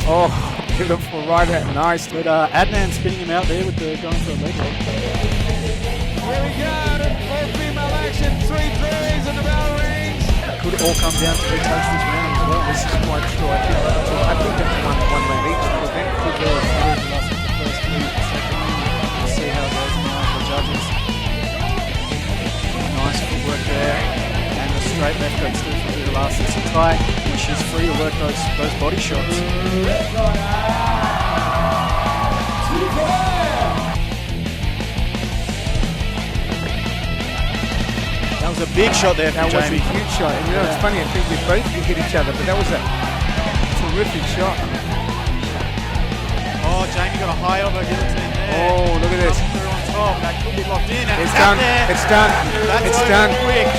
Oh, beautiful right at nice. But Adnan spinning him out there with the going for a leg lock. Here we go, all-female action, 3 threes in the bell rings. Could all come down to who takes this round as well. This is quite true. I think that's one round each. But then Could go through the last the first 3, the second. We'll see how it goes now for the judges. Nice footwork there. And the straight left goes through for the last 6 tight. And she's free to work those body shots. That was a big shot there from that was Jamie. a huge shot. And you know, it's funny, I think they both hit each other, but that was a terrific shot. Oh, Jamie got a high elbow guillotine there. Oh, look at this. Through on top. That could be locked in. And It's out done. there. It's done. That's It's over done. quick.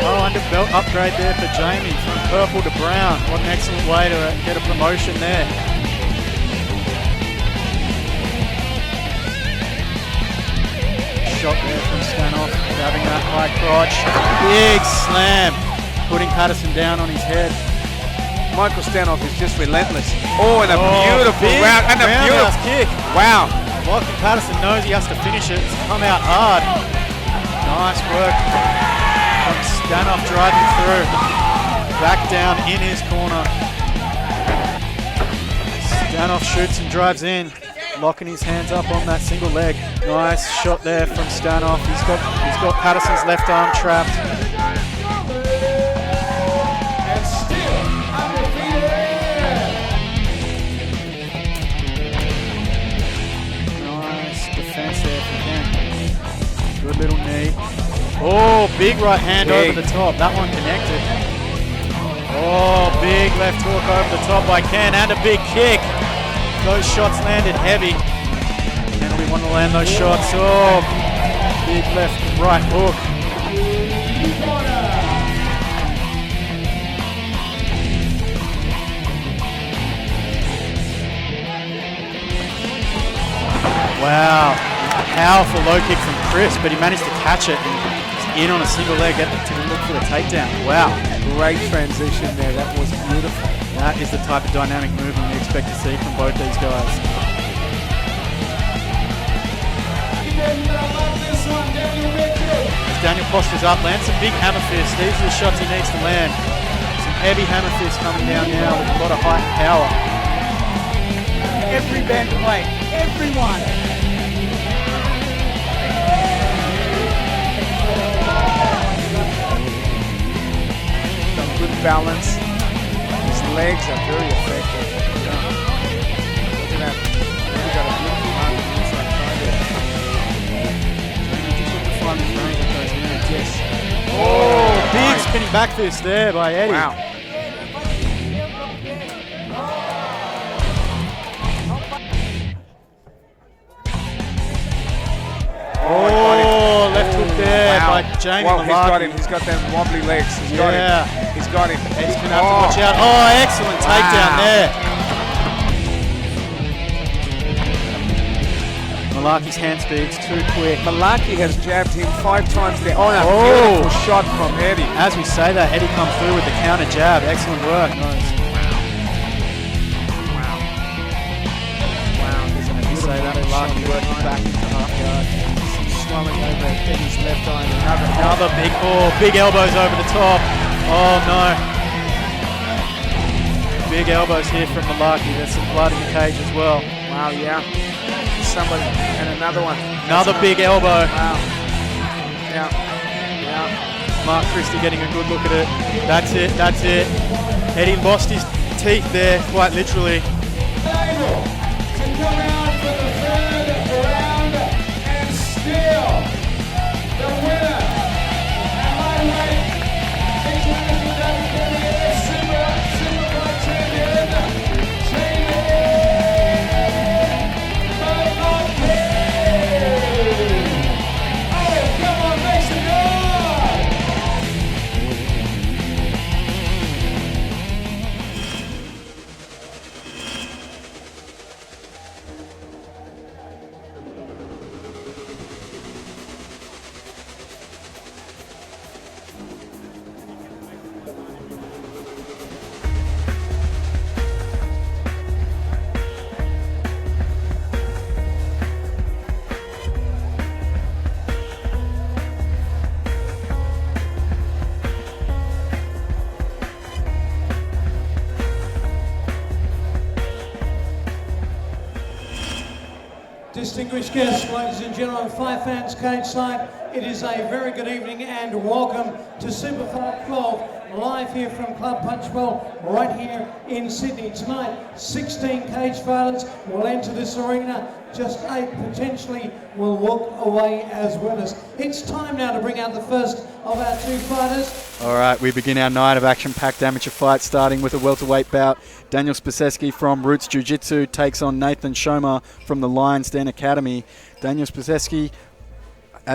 Oh, under belt upgrade there for Jamie from purple to brown. What an excellent way to get a promotion there. Shot there from Stanoff, grabbing that high crotch. Big slam, putting Patterson down on his head. Michael Stanoff is just relentless. Oh, and a beautiful big round. And a beautiful roundhouse kick. Wow. Michael Patterson knows he has to finish it. It's come out hard. Nice work from Stanoff driving through. Back down in his corner. Stanoff shoots and drives in. Locking his hands up on that single leg. Nice shot there from Stanoff. He's got Patterson's left arm trapped. And still undefeated. Nice defense there from him. Good little knee. Oh, big right hand over the top. That one connected. Oh, big left hook over the top by Ken and a big kick. Those shots landed heavy. And we want to land those shots. Oh, big left right hook. Wow, powerful low kick from Chris, but he managed to catch it and in on a single leg to look for the takedown. Wow, Great transition there. That was beautiful. that is the type of dynamic movement we expect to see from both these guys. As Daniel postures up, lands some big hammer fists. These are the shots he needs to land. Some heavy hammer fists coming down now with a lot of height and power. Every bantamweight, everyone. Got good balance. His legs are very effective. Yeah. Look at that. Really got a beautiful arm on the inside side there. Just look to find the range of those hands. Yes. Oh, big nice. spinning back fist there by Eddie. Wow. Oh, left hook there Wow. by Jamie Well, he's got Malarkey. him. He's got them wobbly legs. He's got Yeah. him. He's got him. Eddie's going to have to watch out. Oh, excellent takedown Wow. there. Malarkey's hand speed's too quick. Malarkey has jabbed him 5 times there. Oh, a Oh. beautiful shot from Eddie. As we say that, Eddie comes through with the counter jab. Excellent work. Nice. Wow, there's a As we say that, Malarkey working back into half guard. swelling over Eddie's left eye. Another big elbows over the top. Oh no. Big elbows here from Malarkey. There's some blood in the cage as well. Wow, yeah. Somebody, and another one. Another big elbow. Wow. Yeah. Yeah. Mark Christie getting a good look at it. That's it, that's it. Eddie lost his teeth there, quite literally. Able to come out for the third round and still the winner. And lightweight international WBA SuperFight champion, Jamie Malarkey. Oh, come on, make some noise! distinguished guests, ladies and gentlemen, fight fans cage side, it is a very good evening and welcome to SuperFight 12, live here from Club Punchbowl, right here in Sydney. Tonight, 16 cage fighters will enter this arena. Just 8 potentially will walk away as winners. It's time now to bring out the first of our 2 fighters. All right, we begin our night of action-packed amateur fights, starting with a welterweight bout. Daniel Spiseski from Roots Jiu-Jitsu takes on Nathan Shoma from the Lion's Den Academy. Daniel Spiseski,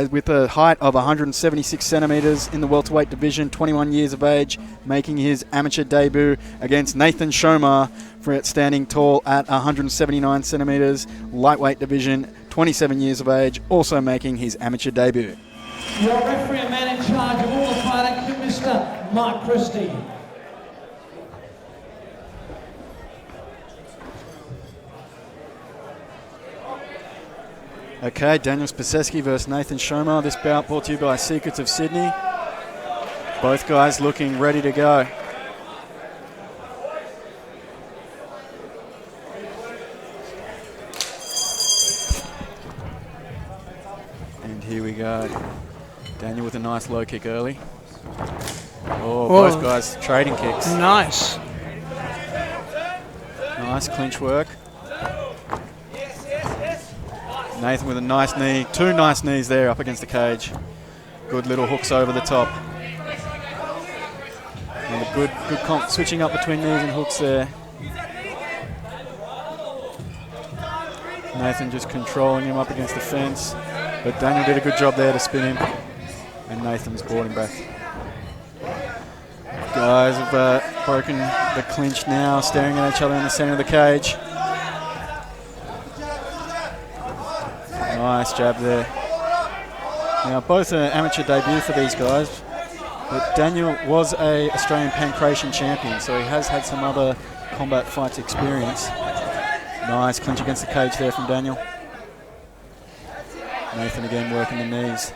with a height of 176 centimetres in the welterweight division, 21 years of age, making his amateur debut against Nathan Shoma, standing tall at 179 centimetres, lightweight division, 27 years of age, also making his amateur debut. Your referee and man in charge of all the fighting, Mr. Mark Christie. Okay, Daniel Spiseski versus Nathan Shoma. This bout brought to you by Secrets of Sydney. Both guys looking ready to go. And here we go. Daniel with a nice low kick early. Oh, both guys trading kicks. Nice. Nice clinch work. Nathan with a nice knee, 2 nice knees there up against the cage. Good little hooks over the top. And a good switching up between knees and hooks there. Nathan just controlling him up against the fence. But Daniel did a good job there to spin him. And Nathan's brought him back. Guys have broken the clinch now, staring at each other in the center of the cage. Nice jab there. Now both an amateur debut for these guys, but Daniel was a Australian Pancration champion, so he has had some other combat fights experience. Nice clinch against the cage there from Daniel. Nathan again working the knees.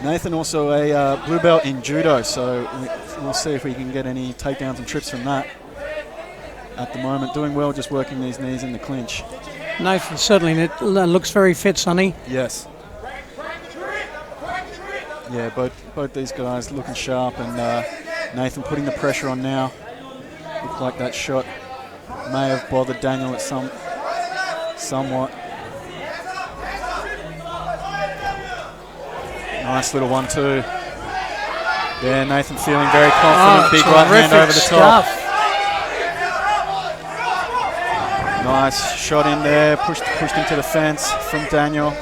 Nathan also a blue belt in judo, so we'll see if we can get any takedowns and trips from that. At the moment, doing well, just working these knees in the clinch. Nathan certainly looks very fit, Sonny. Yes. Yeah, both these guys looking sharp, and Nathan putting the pressure on now. Looked like that shot may have bothered Daniel at somewhat. Nice little 1-2. Yeah, Nathan feeling very confident. Big right hand over the top. Nice shot in there, pushed him to the fence from Daniel.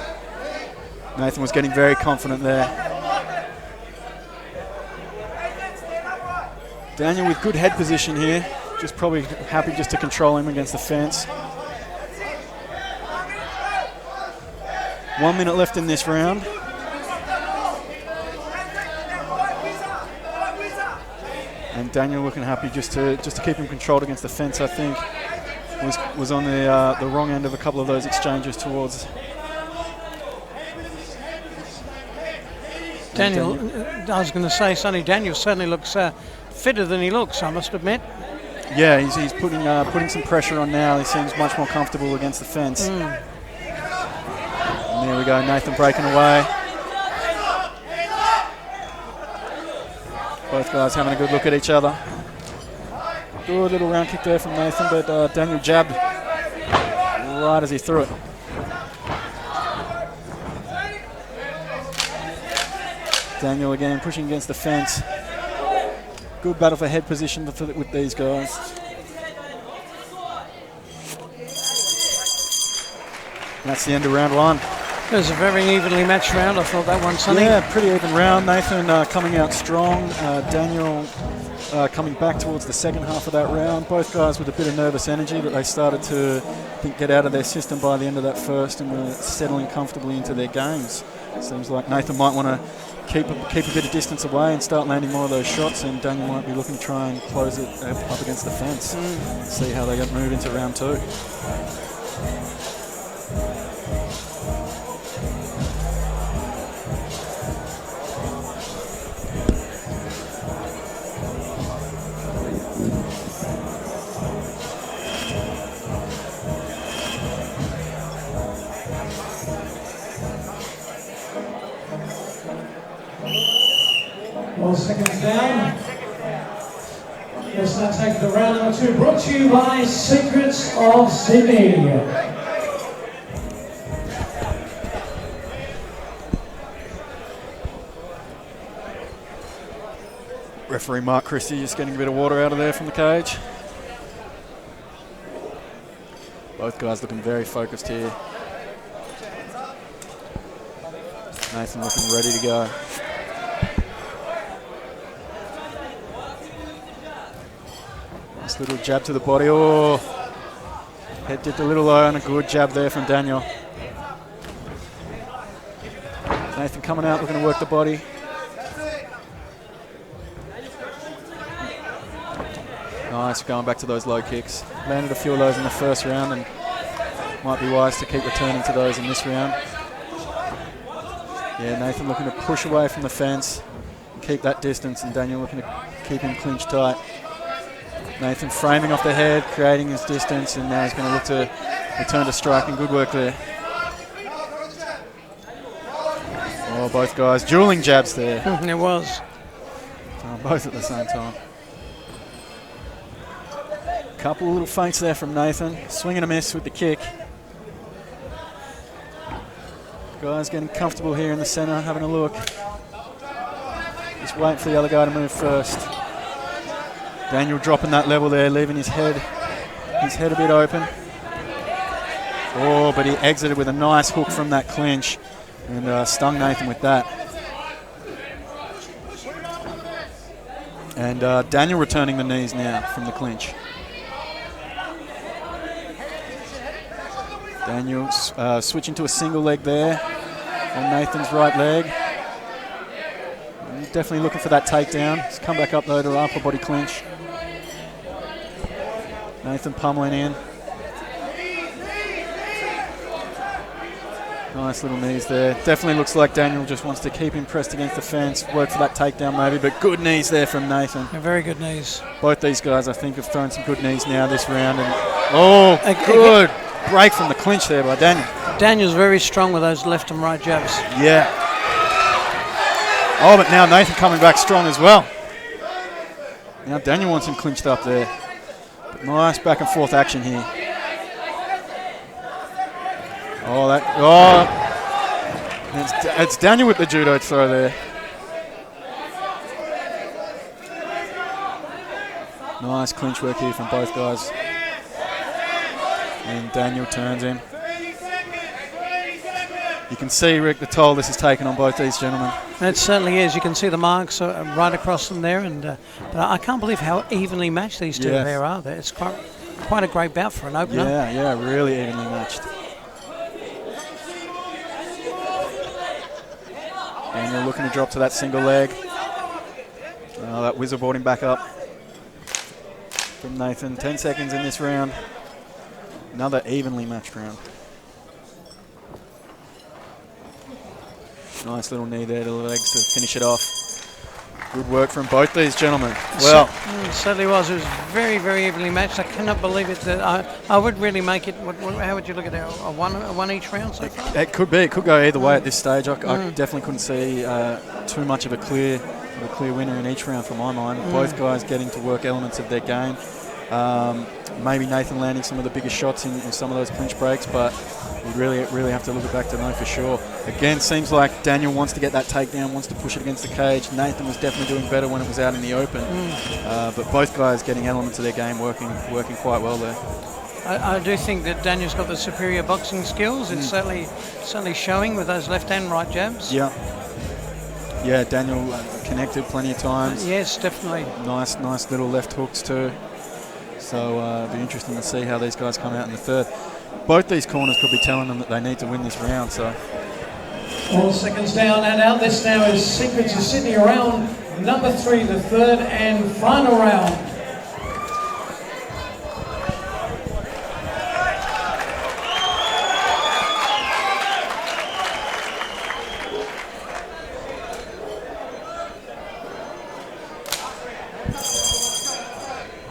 Nathan was getting very confident there. Daniel with good head position here, just probably happy just to control him against the fence. 1 minute left in this round. And Daniel looking happy just to keep him controlled against the fence, I think. Was on the wrong end of a couple of those exchanges towards Daniel. I was going to say, Sonny, Daniel certainly looks fitter than he looks, I must admit. Yeah, he's putting some pressure on now. He seems much more comfortable against the fence. And there we go, Nathan breaking away. Both guys having a good look at each other. Good little round kick there from Nathan, but Daniel jabbed right as he threw it. Daniel again pushing against the fence. Good battle for head position with these guys. And that's the end of round 1. It was a very evenly matched round, I thought, that one, Sonny. Yeah, pretty even round. Nathan coming out strong. Daniel coming back towards the second half of that round. Both guys with a bit of nervous energy, but they started to get out of their system by the end of that first and were settling comfortably into their games. Seems like Nathan might want to keep a bit of distance away and start landing more of those shots, and Daniel might be looking to try and close it up against the fence. See how they move into round 2. Let's now take the round number 2, brought to you by Secrets of Sydney. Referee Mark Christie just getting a bit of water out of there from the cage. Both guys looking very focused here. Nathan looking ready to go. Nice little jab to the body. Oh, head dipped a little low and a good jab there from Daniel. Nathan coming out looking to work the body. Nice, going back to those low kicks. Landed a few of those in the first round and might be wise to keep returning to those in this round. Yeah, Nathan looking to push away from the fence and keep that distance, and Daniel looking to keep him clinched tight. Nathan framing off the head, creating his distance, and now he's going to look to return to striking. Good work there. Oh, both guys dueling jabs there. It was. Both at the same time. Couple of little feints there from Nathan. Swing and a miss with the kick. Guys getting comfortable here in the centre, having a look. Just waiting for the other guy to move first. Daniel dropping that level there, leaving his head a bit open. Oh, but he exited with a nice hook from that clinch and stung Nathan with that. And Daniel returning the knees now from the clinch. Daniel switching to a single leg there on Nathan's right leg. He's definitely looking for that takedown. He's come back up though to an upper body clinch. Nathan pummeling in. Nice little knees there. Definitely looks like Daniel just wants to keep him pressed against the fence, work for that takedown maybe, but good knees there from Nathan. Very good knees. Both these guys I think have thrown some good knees now this round. And oh, good break from the clinch there by Daniel. Daniel's very strong with those left and right jabs. Yeah. Oh, but now Nathan coming back strong as well. Now Daniel wants him clinched up there. But nice back and forth action here. It's Daniel with the judo throw there. Nice clinch work here from both guys. And Daniel turns him. You can see, Rick, the toll this has taken on both these gentlemen. It certainly is. You can see the marks right across them there, and but I can't believe how evenly matched these two there are. It's quite a great bout for an opener. Yeah, really evenly matched. Daniel looking to drop to that single leg. Oh, that whizzer brought him back up from Nathan. 10 seconds in this round. Another evenly matched round. Nice little knee there to the legs to finish it off. Good work from both these gentlemen. Well, it certainly was. It was very, very evenly matched. I cannot believe it. I would really make it. How would you look at it? A one each round so far? It could be. It could go either way at this stage. I definitely couldn't see too much of a clear winner in each round for my mind. Both guys getting to work elements of their game. Maybe Nathan landing some of the biggest shots in some of those clinch breaks, but we really have to look it back to know for sure. Again, seems like Daniel wants to get that takedown, wants to push it against the cage. Nathan was definitely doing better when it was out in the open, but both guys getting elements of their game working quite well there. I do think that Daniel's got the superior boxing skills. It's certainly showing with those left and right jabs. Yeah, Daniel connected plenty of times. Yes, definitely. Nice little left hooks too. So it'll be interesting to see how these guys come out in the third. Both these corners could be telling them that they need to win this round. So 4 seconds down and out. This now is Secrets of Sydney round number 3, the third and final round.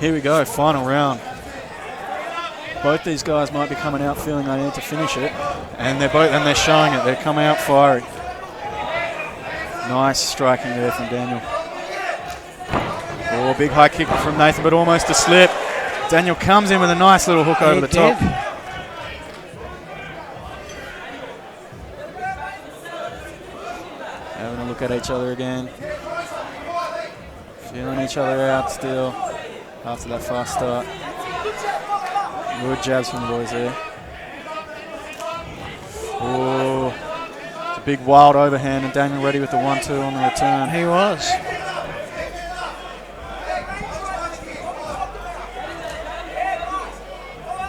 Here we go, final round. Both these guys might be coming out feeling they need to finish it, and they're showing it. They're coming out fiery. Nice striking there from Daniel. Oh, big high kick from Nathan, but almost a slip. Daniel comes in with a nice little hook over the top. Having a look at each other again. Feeling each other out still after that fast start. Good jabs from the boys there. Oh, it's a big wild overhand, and Daniel ready with the 1-2 on the return. He was.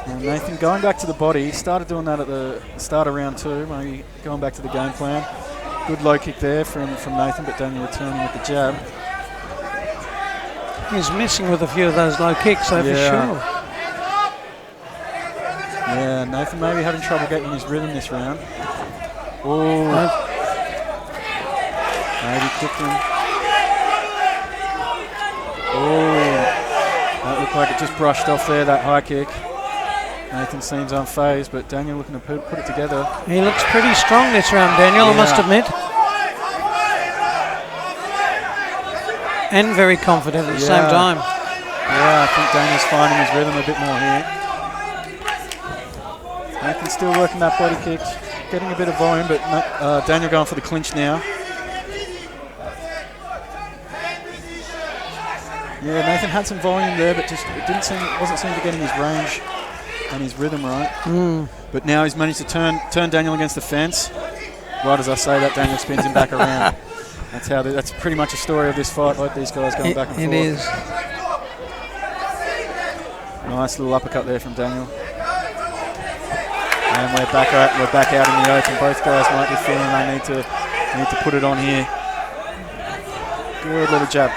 And Nathan going back to the body. He started doing that at the start of round 2, maybe going back to the game plan. Good low kick there from Nathan, but Daniel returning with the jab. He's missing with a few of those low kicks, so for sure. Yeah, Nathan maybe having trouble getting his rhythm this round. Oh, maybe kicked him. Oh, that looked like it just brushed off there, that high kick. Nathan seems unfazed, but Daniel looking to put it together. He looks pretty strong this round, Daniel, I must admit. And very confident at the same time. Yeah, I think Daniel's finding his rhythm a bit more here. Nathan's still working that body kick, getting a bit of volume, but Daniel going for the clinch now. Yeah, Nathan had some volume there, but just wasn't seeming to getting his range and his rhythm right. But now he's managed to turn Daniel against the fence. Right as I say that, Daniel spins him back around. That's pretty much a story of this fight. Both these guys going back and forth. It is. Nice little uppercut there from Daniel. And we're back out in the open. Both guys might be feeling they need to put it on here. Good little jab.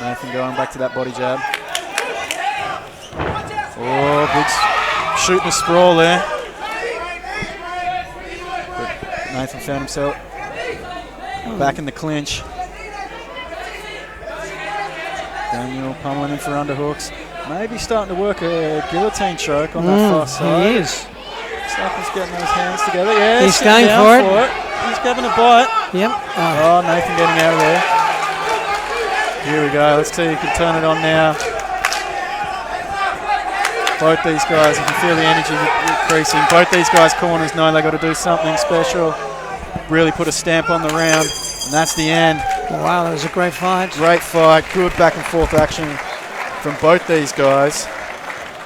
Nathan going back to that body jab. Oh, big shooting a sprawl there. But Nathan found himself back in the clinch. Daniel pummeling him for underhooks. Maybe starting to work a guillotine choke on that far side. He is. Looks like he's getting those hands together. Yeah, he's going for it. He's having a bite. Yep. Oh, Nathan getting out of there. Here we go. Let's see if he can turn it on now. Both these guys, you can feel the energy increasing. Both these guys' corners know they've got to do something special. Really put a stamp on the round. And that's the end. Wow, that was a great fight. Great fight. Good back and forth action from both these guys.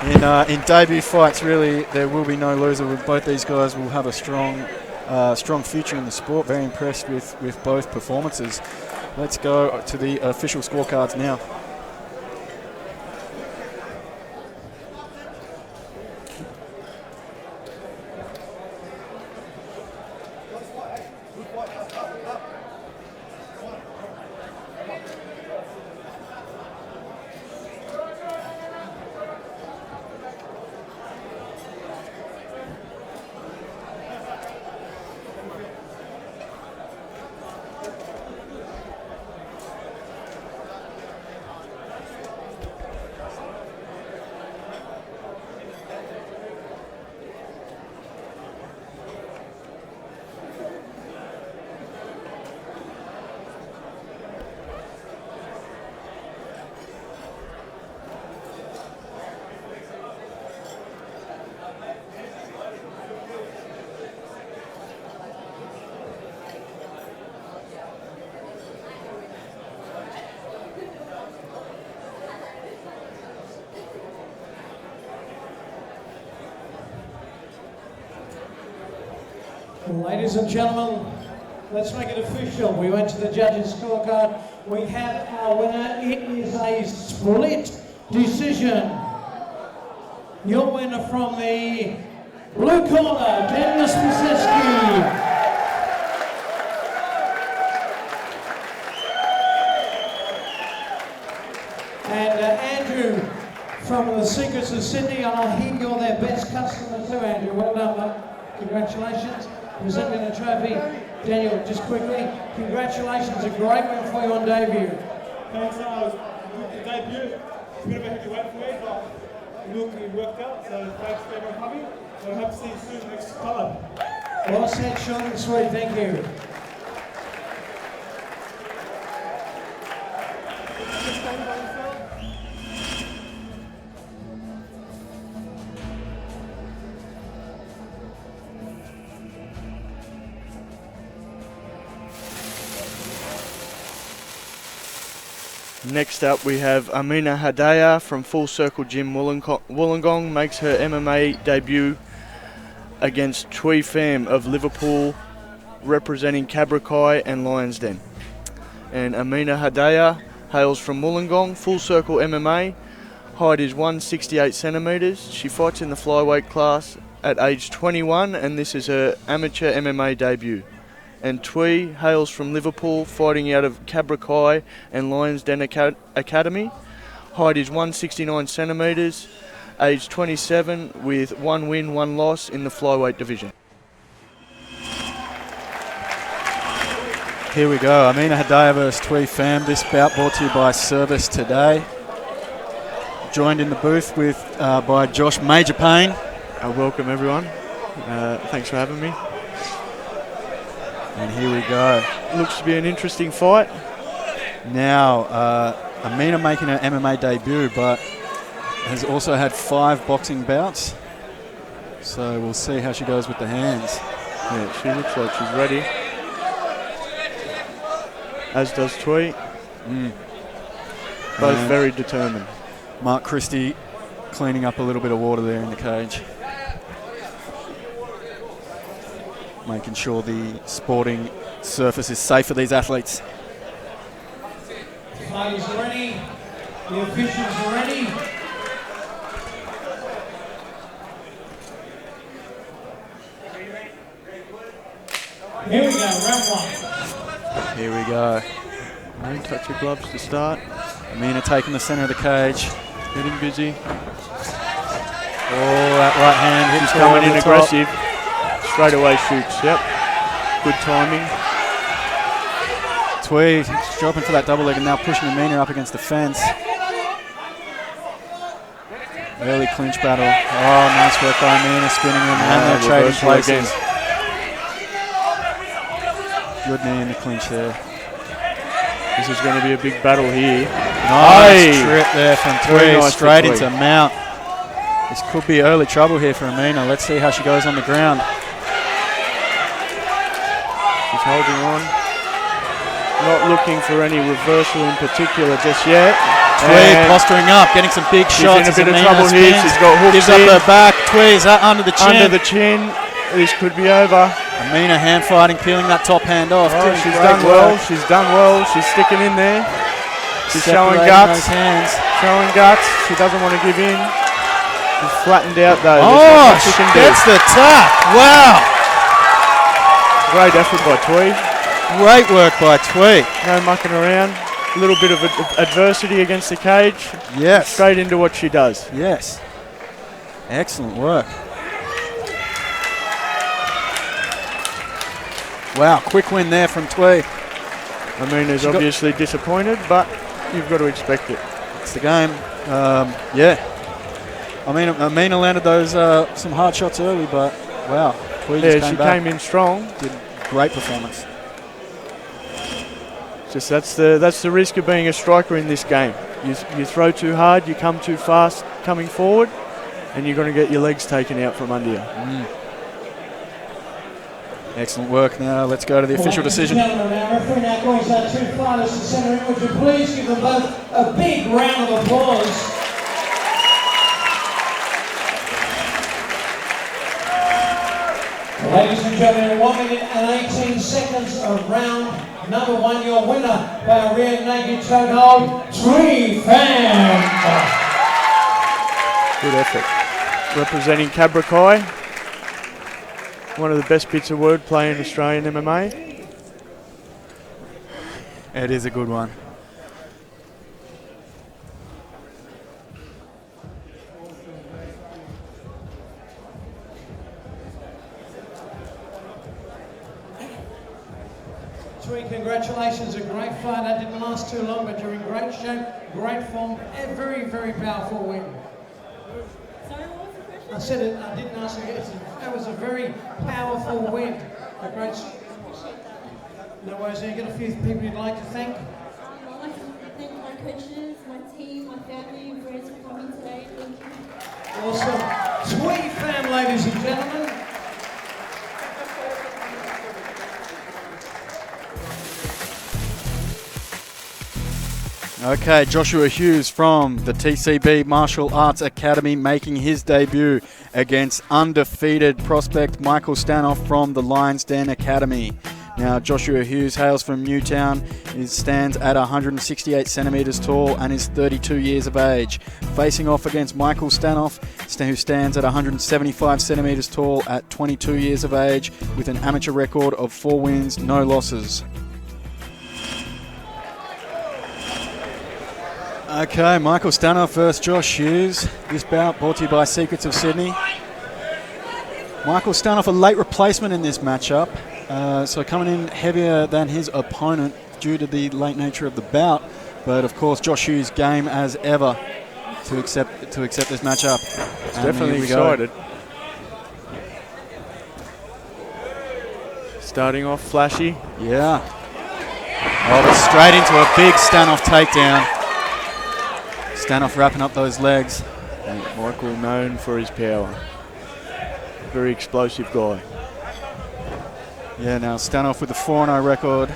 In debut fights, really, there will be no loser. Both these guys will have a strong future in the sport. Very impressed with both performances. Let's go to the official scorecards now. Ladies and gentlemen, let's make it official. We went to the judges' scorecard. We have our winner. It is a split decision. Your winner from the blue corner, Dennis Piseski. And Andrew from the Secrets of Sydney. And I hear you're their best customer too, Andrew. Well done, mate. Congratulations. Presenting the trophy. Daniel, just quickly, congratulations, a great win for you on debut. Thanks, the debut. It's a bit of a heavy weight for me, but it worked out, so thanks for everyone coming. I hope to see you soon next card. Well said, short and sweet. Thank you. Next up we have Amina Hadaya from Full Circle Gym Wollongong makes her MMA debut against Tui Pham of Liverpool, representing Cabrakai and Lions Den. And Amina Hadaya hails from Wollongong, Full Circle MMA, height is 168 centimetres. She fights in the flyweight class at age 21 and this is her amateur MMA debut. And Tui hails from Liverpool, fighting out of Cabrakai and Lions Den Academy. Height is 169 centimetres, age 27, with 1 win, 1 loss in the flyweight division. Here we go, Amina Hadaya versus Tui Pham. This bout brought to you by Service Today. Joined in the booth with by Josh Major Payne. Welcome everyone. Thanks for having me. And here we go. Looks to be an interesting fight. Now, Amina making her MMA debut, but has also had 5 boxing bouts. So we'll see how she goes with the hands. Yeah, she looks like she's ready. As does Tui. Both very determined. Mark Christie cleaning up a little bit of water there in the cage. Making sure the sporting surface is safe for these athletes. Fighters ready. The officials are ready. Here we go, round 1. Here we go. No touch of gloves to start. Amina taking the centre of the cage. Getting busy. Oh, that right hand hits She's coming in aggressive. Straight away shoots, yep. Good timing. Tui dropping for that double leg and now pushing Amina up against the fence. Early clinch battle. Oh, nice work by Amina, spinning him and they're trading places. Good knee in the clinch there. This is going to be a big battle here. Nice trip there from Tui, nice straight Tui. into mount. This could be early trouble here for Amina. Let's see how she goes on the ground. She's holding on. Not looking for any reversal in particular just yet. Tui posturing up, getting some big shots. She's in a bit of Amina trouble here. spins, She's got hooks gives up in. her back. Tui, is that under the chin? Under the chin. This could be over. Amina hand fighting, peeling that top hand off. Oh, Doing she's great done well. work. She's done well. She's sticking in there. She's showing Separating guts. those hands. Showing guts. She doesn't want to give in. She's flattened out though. Oh, she she can do. gets the tap. Wow. Great effort by Tui. Great work by Tui. No mucking around. A little bit of adversity against the cage. Yes. Straight into what she does. Yes. Excellent work. Wow, quick win there from Tui. Amina's obviously disappointed, but you've got to expect it. It's the game. Yeah. I mean, Amina landed those some hard shots early, but wow, Tui just Yeah, she back. came in strong. Did great performance. Just that's the risk of being a striker in this game. You throw too hard, you come too fast coming forward, and you're going to get your legs taken out from under you. Excellent work. Now let's go to the official decision. Gentlemen, our referee now calls our 2 fighters to centre in. Would you please give them both a big round of applause? Ladies and gentlemen, 1 minute and 18 seconds of round number 1. Your winner by a rear naked chokehold, Tui Pham. Good effort. Representing Cabrakai. One of the best bits of wordplay in Australian MMA. It is a good one. Tui, congratulations, a great fight. That didn't last too long, but you're in great shape, great form, a very, very powerful win. I said it, I didn't ask you, that was a very powerful win. A great. No worries, you got a few people you'd like to thank? I'd like to thank my coaches, my team, my family, friends for coming today. Thank you. Awesome. Twee fam, ladies and gentlemen. Okay, Joshua Hughes from the TCB Martial Arts Academy making his debut against undefeated prospect Michael Stanoff from the Lion's Den Academy. Now, Joshua Hughes hails from Newtown. He stands at 168 centimetres tall and is 32 years of age. Facing off against Michael Stanoff, who stands at 175 centimetres tall at 22 years of age with an amateur record of 4 wins, no losses. Okay, Michael Stanoff versus Josh Hughes. This bout brought to you by Secrets of Sydney. Michael Stanoff, a late replacement in this matchup, so coming in heavier than his opponent due to the late nature of the bout. But of course, Josh Hughes game as ever to accept this matchup. It's definitely excited. Starting off flashy. Yeah. Oh, but straight into a big Stanoff takedown. Stanoff wrapping up those legs. And Michael known for his power. Very explosive guy. Yeah, now Stanoff with the 4-0 record.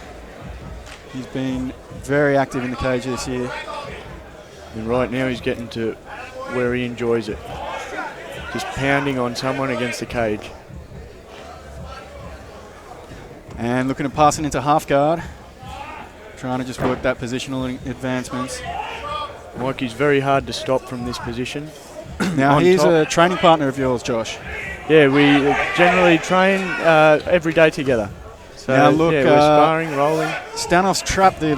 He's been very active in the cage this year. And right now he's getting to where he enjoys it. Just pounding on someone against the cage. And looking at passing into half guard. Trying to just work that positional advancements. Mikey's very hard to stop from this position. Now he's a training partner of yours, Josh. Yeah, we generally train every day together. So now look, yeah, we're sparring, rolling. Stanoff's trapped the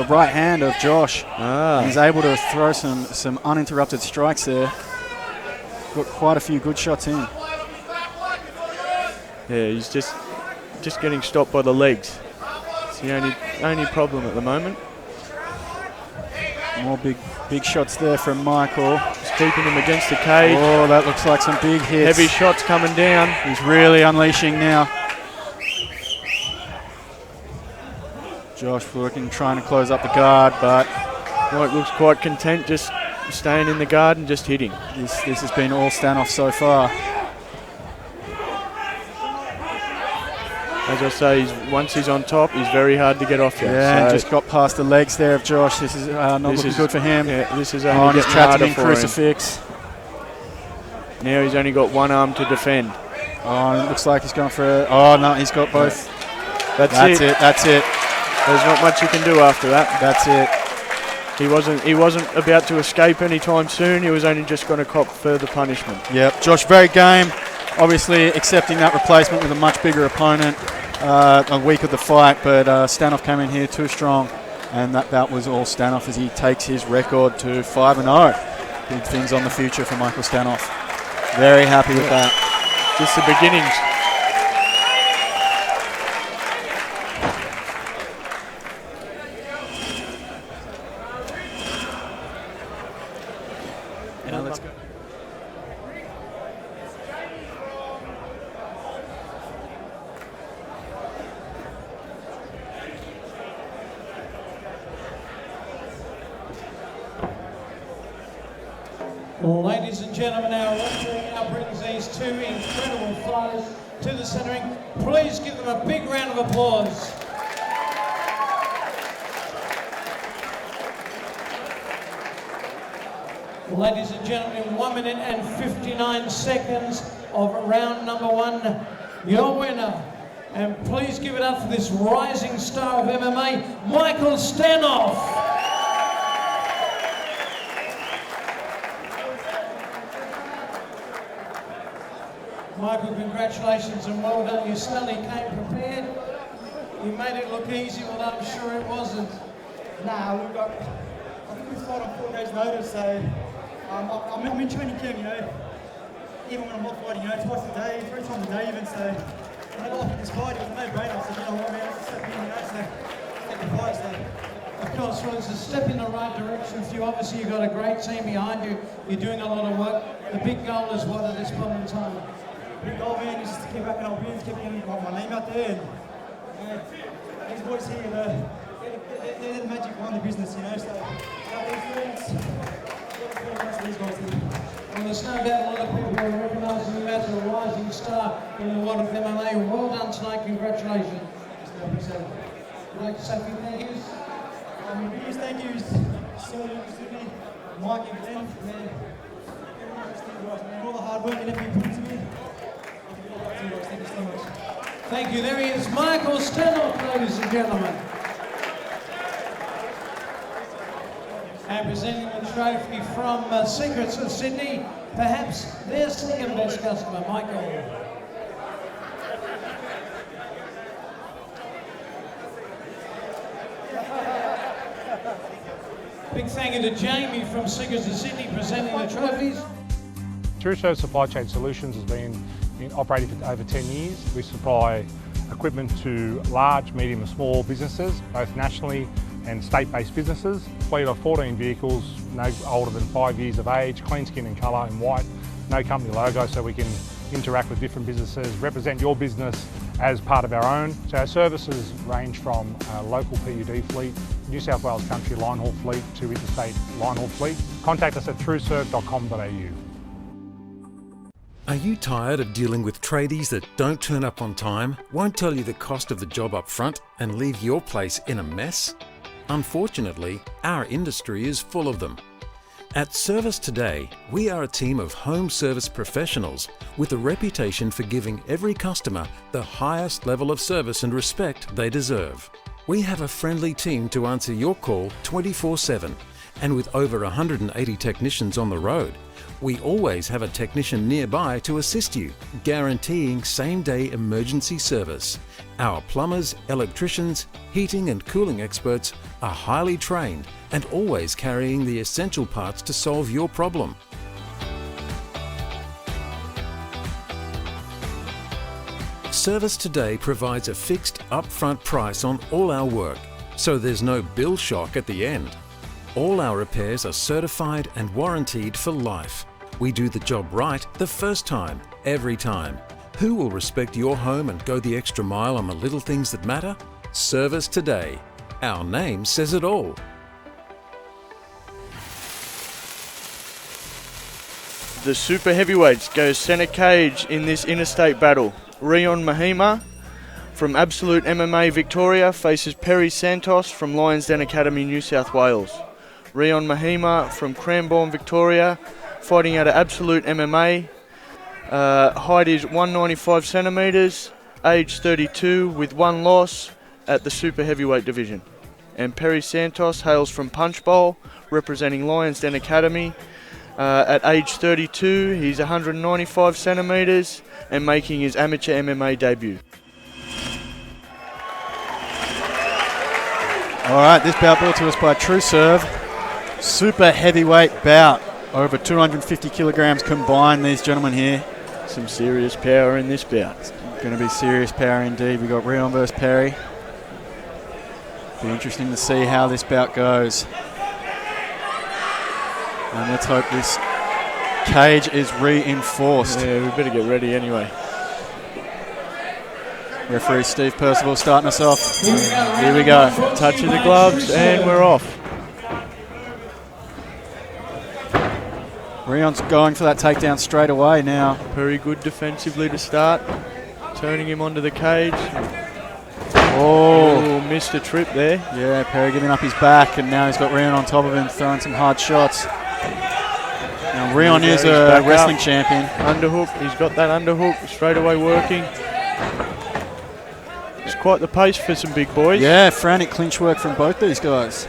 right hand of Josh. And he's able to throw some uninterrupted strikes there. Got quite a few good shots in. Yeah, he's just getting stopped by the legs. It's the only problem at the moment. More big shots there from Michael. Just keeping him against the cage. Oh, that looks like some big hits. Heavy shots coming down. He's really unleashing now. Josh working, trying to close up the guard, but Mike looks quite content just staying in the guard and just hitting. This has been all Stanoff so far. As I say, once he's on top, he's very hard to get off you. Yeah, and so just got past the legs there of Josh. This is not looking good for him. Yeah, this is and only he's getting trapped harder in for crucifix. him. Now he's only got one arm to defend. Oh, it looks like he's going for oh no, he's got both. That's it. That's it. There's not much you can do after that. That's it. He wasn't about to escape anytime soon. He was only just going to cop further punishment. Yep, Josh very game. Obviously accepting that replacement with a much bigger opponent. A week of the fight, but Stanoff came in here too strong, and that bout was all Stanoff as he takes his record to 5-0. Big things on the future for Michael Stanoff. Very happy with that. Just the beginnings. Now let's go. Ladies and gentlemen, our referee now brings these two incredible fighters to the centering. Please give them a big round of applause. Ladies and gentlemen, 1 minute and 59 seconds of round number 1. Your winner. And please give it up for this rising star of MMA, Michael Stanoff. Michael, congratulations and well done. You certainly came prepared. You made it look easy, but I'm sure it wasn't. Nah, I think we fought on 4 days' notice, so I'm in training camp, you know. Even when I'm not fighting, you know, twice a day, 3 times a day even, so when I got off with this fight, it was a no-brainer. I said, you know what, man, let's just step in, you know, so take the fight, so. Of course. nice. Well, it's a step in the right direction for you. Obviously, you've got a great team behind you. You're doing a lot of work. The big goal is what at this point in time? Big goal, man, is just to keep racking up wins, keep getting my name out there. And these boys here, they're the magic behind the business, you know. So, these guys here. Well, there's no doubt a lot of people are recognising you as a rising star in the world of MMA. Well done tonight. Congratulations. Would you like to say a few thank yous? Biggest thank yous, Sydney, Mike and Glenn, man. All the hard work and everything you put into me. Thank you so much. Thank you. There he is, Michael Stenholt, ladies and gentlemen. And presenting the trophy from Secrets of Sydney, perhaps their second best customer, Michael. Big thank you to Jamie from Secrets of Sydney presenting the trophies. TrueServe Supply Chain Solutions has been operating for over 10 years. We supply equipment to large, medium and small businesses, both nationally and state-based businesses. Fleet of 14 vehicles, no older than 5 years of age, clean skin in colour and white, no company logo, so we can interact with different businesses, represent your business as part of our own. So our services range from local PUD fleet, New South Wales country line haul fleet to interstate line haul fleet. Contact us at trueserve.com.au. Are you tired of dealing with tradies that don't turn up on time, won't tell you the cost of the job up front, and leave your place in a mess? Unfortunately, our industry is full of them. At Service Today, we are a team of home service professionals with a reputation for giving every customer the highest level of service and respect they deserve. We have a friendly team to answer your call 24/7, and with over 180 technicians on the road, we always have a technician nearby to assist you, guaranteeing same-day emergency service. Our plumbers, electricians, heating and cooling experts are highly trained and always carrying the essential parts to solve your problem. Service Today provides a fixed upfront price on all our work, so there's no bill shock at the end. All our repairs are certified and warranted for life. We do the job right the first time, every time. Who will respect your home and go the extra mile on the little things that matter? Service Today. Our name says it all. The super heavyweights go centre cage in this interstate battle. Rion Mahima from Absolute MMA Victoria faces Perry Santos from Lions Den Academy, New South Wales. Rion Mahima from Cranbourne, Victoria, fighting out of Absolute MMA. Height is 195 centimetres, age 32 with one loss at the super heavyweight division. And Perry Santos hails from Punchbowl, representing Lions Den Academy. At age 32, he's 195 centimetres and making his amateur MMA debut. All right, this bout brought to us by TrueServe. Super heavyweight bout. Over 250 kilograms combined, these gentlemen here. Some serious power in this bout. It's going to be serious power indeed. We've got Rion versus Perry. Be interesting to see how this bout goes. And let's hope this cage is reinforced. Yeah, we better get ready anyway. Referee Steve Percival starting us off. Here we go. Touch of the gloves and we're off. Rion's going for that takedown straight away now. Very good defensively to start. Turning him onto the cage. Oh, missed a trip there. Yeah, Perry giving up his back, and now he's got Rion on top of him, throwing some hard shots. Now Rion is a wrestling champion. Underhook, he's got that underhook straight away working. It's quite the pace for some big boys. Yeah, frantic clinch work from both these guys.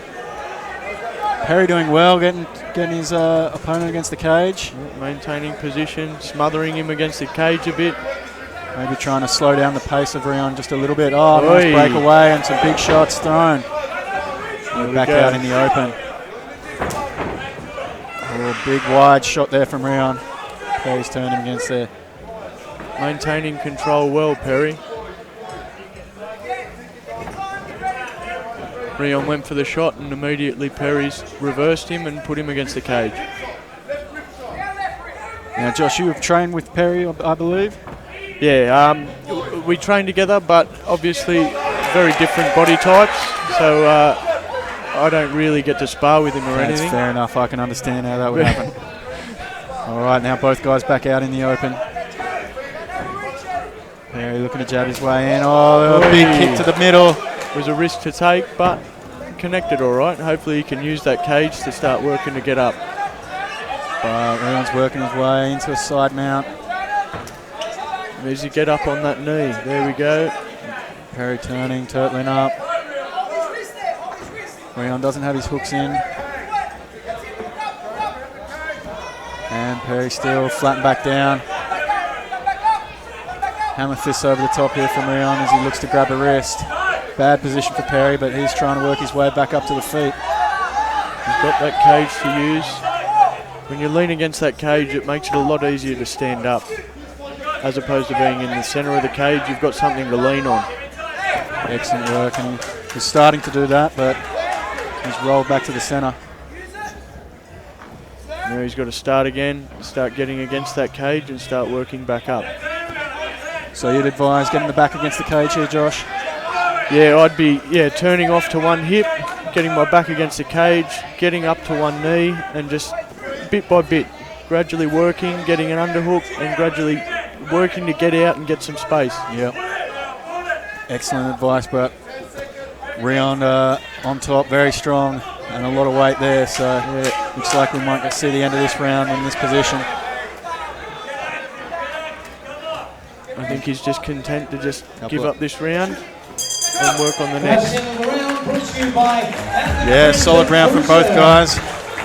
Perry doing well, getting his opponent against the cage. Maintaining position, smothering him against the cage a bit. Maybe trying to slow down the pace of Rion just a little bit. Oh, nice breakaway and some big shots thrown. Back out in the open. Oh, big wide shot there from Rion. Perry's turned him against there. Maintaining control well, Perry. Rion went for the shot and immediately Perry's reversed him and put him against the cage. Now, Josh, you have trained with Perry, I believe? Yeah, we train together, but obviously very different body types, so I don't really get to spar with him or anything. That's fair enough. I can understand how that would happen. All right, now both guys back out in the open. Perry looking to jab his way in. Oh, a big kick to the middle. It was a risk to take, but connected all right. Hopefully he can use that cage to start working to get up. But Rion's working his way into a side mount. Needs to get up on that knee. There we go. Perry turning, turtling up. Rion doesn't have his hooks in. And Perry still flattened back down. Hammer fists over the top here from Rion as he looks to grab a wrist. Bad position for Perry, but he's trying to work his way back up to the feet. He's got that cage to use. When you lean against that cage, it makes it a lot easier to stand up. As opposed to being in the centre of the cage, you've got something to lean on. Excellent work, and he's starting to do that, but he's rolled back to the centre. Now he's got to start again, start getting against that cage and start working back up. So you'd advise getting the back against the cage here, Josh? Yeah, I'd be turning off to one hip, getting my back against the cage, getting up to one knee, and just bit by bit, gradually working, getting an underhook, and gradually working to get out and get some space. Yep. Excellent advice, but Rion on top, very strong, and a lot of weight there, so looks like we might see the end of this round in this position. I think he's just content to just give up this round and work on the next. Yeah, solid round from both guys.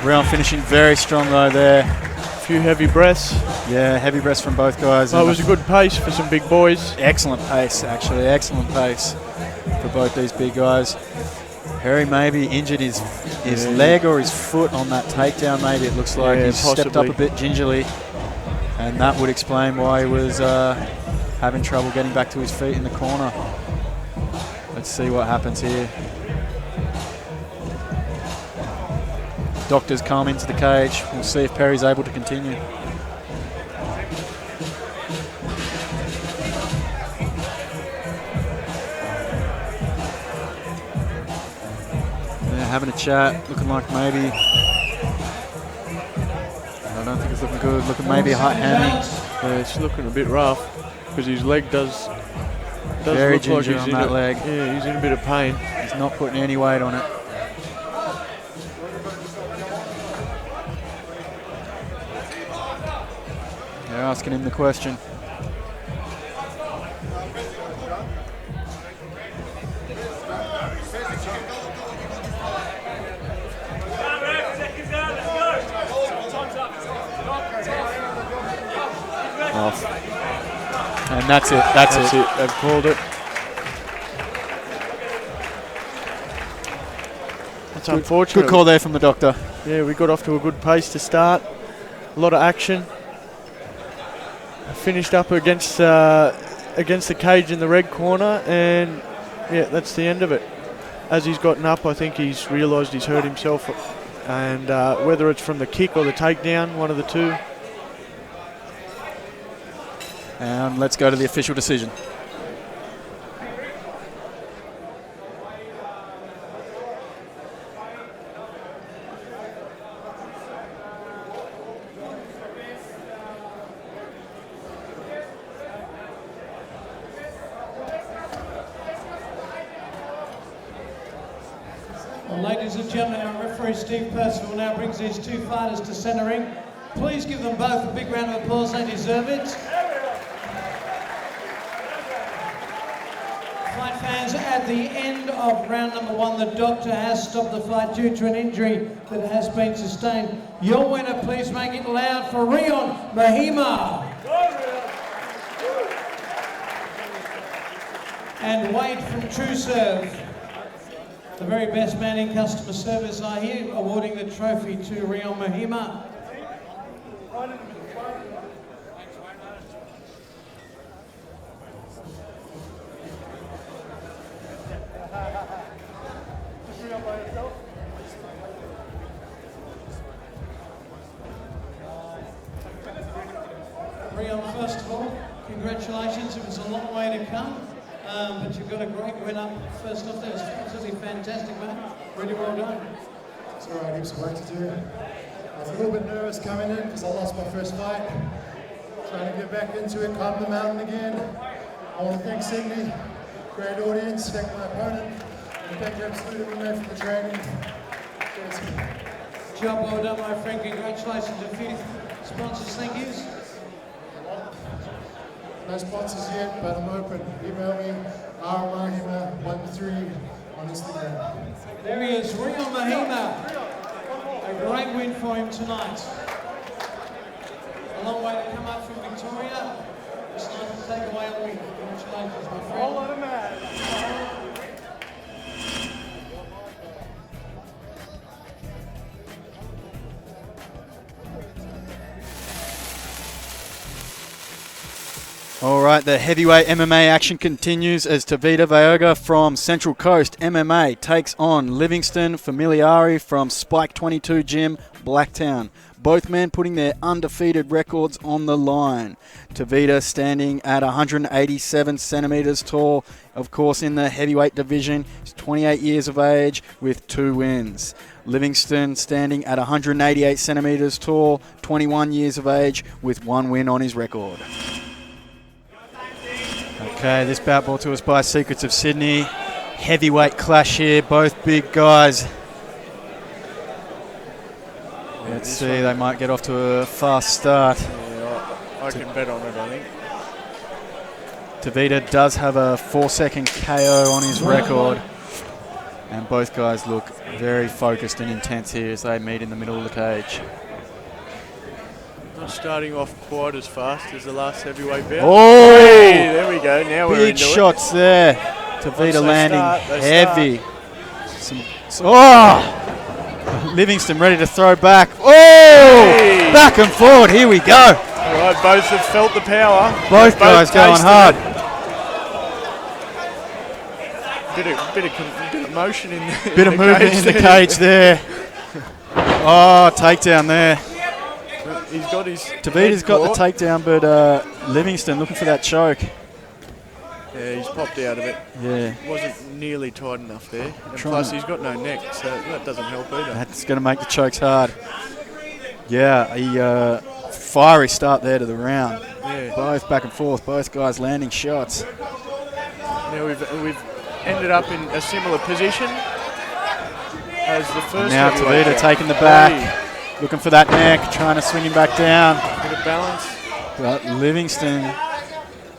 Rion finishing very strong though there. A few heavy breaths. Yeah, heavy breaths from both guys. Oh, it was a good pace for some big boys. Excellent pace, actually. Excellent pace for both these big guys. Perry maybe injured his leg or his foot on that takedown, maybe it looks like. He's stepped up a bit gingerly, and that would explain why he was having trouble getting back to his feet in the corner. Let's see what happens here. Doctors come into the cage. We'll see if Perry's able to continue. They're having a chat, looking like maybe... I don't think it's looking good. Looking maybe a hot hammy. Yeah, it's looking a bit rough because his leg does very look ginger like he's on that leg. Yeah, he's in a bit of pain. He's not putting any weight on it. They're asking him the question. Off. And that's it. That's it. They've called it. That's unfortunate. Good call there from the doctor. Yeah, we got off to a good pace to start. A lot of action. Finished up against the cage in the red corner, and yeah, that's the end of it. As he's gotten up, I think he's realised he's hurt himself, and whether it's from the kick or the takedown, one of the two. And let's go to the official decision. Well, ladies and gentlemen, our referee Steve Percival now brings these two fighters to centre ring. Please give them both a big round of applause, they deserve it. Fight fans, at the end of round number one, the doctor has stopped the fight due to an injury that has been sustained. Your winner, please make it loud for Rion Mahima. And Wade from True Serve. The very best man in customer service, I hear, awarding the trophy to Rion Mahima. Rion, first of all, congratulations. It was a long way to come, but you've got a great win up. First off, that was absolutely fantastic, mate. Really well done. It's all right, heaps of work to do. I was a little bit nervous coming in because I lost my first fight. Trying to get back into it, climb the mountain again. I want to thank Sydney, great audience, thank my opponent, and thank Explosiveness for the training. Cheers. Job well done, my friend. Congratulations to 50 sponsors. Thank yous. No sponsors yet, but I'm open. Email me, rmahima13 on Instagram. There he is, Rion Mahima. A great win for him tonight. A long way to come up from Victoria. It's nice to take away a win. Congratulations, my friend. All on a match. All right, the heavyweight MMA action continues as Tavita Vayoga from Central Coast MMA takes on Livingston Familiari from Spike 22 Gym, Blacktown. Both men putting their undefeated records on the line. Tavita standing at 187 centimeters tall, of course in the heavyweight division. He's 28 years of age with 2 wins. Livingston standing at 188 centimeters tall, 21 years of age with 1 win on his record. Okay, this bout brought to us by Secrets of Sydney. Heavyweight clash here, both big guys. Let's see, they might get off to a fast start. Yeah, I can bet on it, I think. Tavita does have a 4-second KO on his record. And both guys look very focused and intense here as they meet in the middle of the cage. Not starting off quite as fast as the last heavyweight bout. Oh! Hey, there we go. Now we're Big into shots there. Tavita landing heavy. Livingston ready to throw back. Oh! Hey. Back and forward. Here we go. All right, both have felt the power. Both guys going hard. Bit of motion in the Bit of movement in the cage there. Oh, takedown there. He's got his. Tavita's got the takedown, but Livingston looking for that choke. Yeah, he's popped out of it. Yeah. Wasn't nearly tight enough there. And plus, he's got no neck, so that doesn't help either. That's going to make the chokes hard. Yeah, a fiery start there to the round. Yeah. Both back and forth, both guys landing shots. Now we've ended up in a similar position as the first. Now Tavita taking the back, looking for that neck, trying to swing him back down. Bit of balance. But Livingston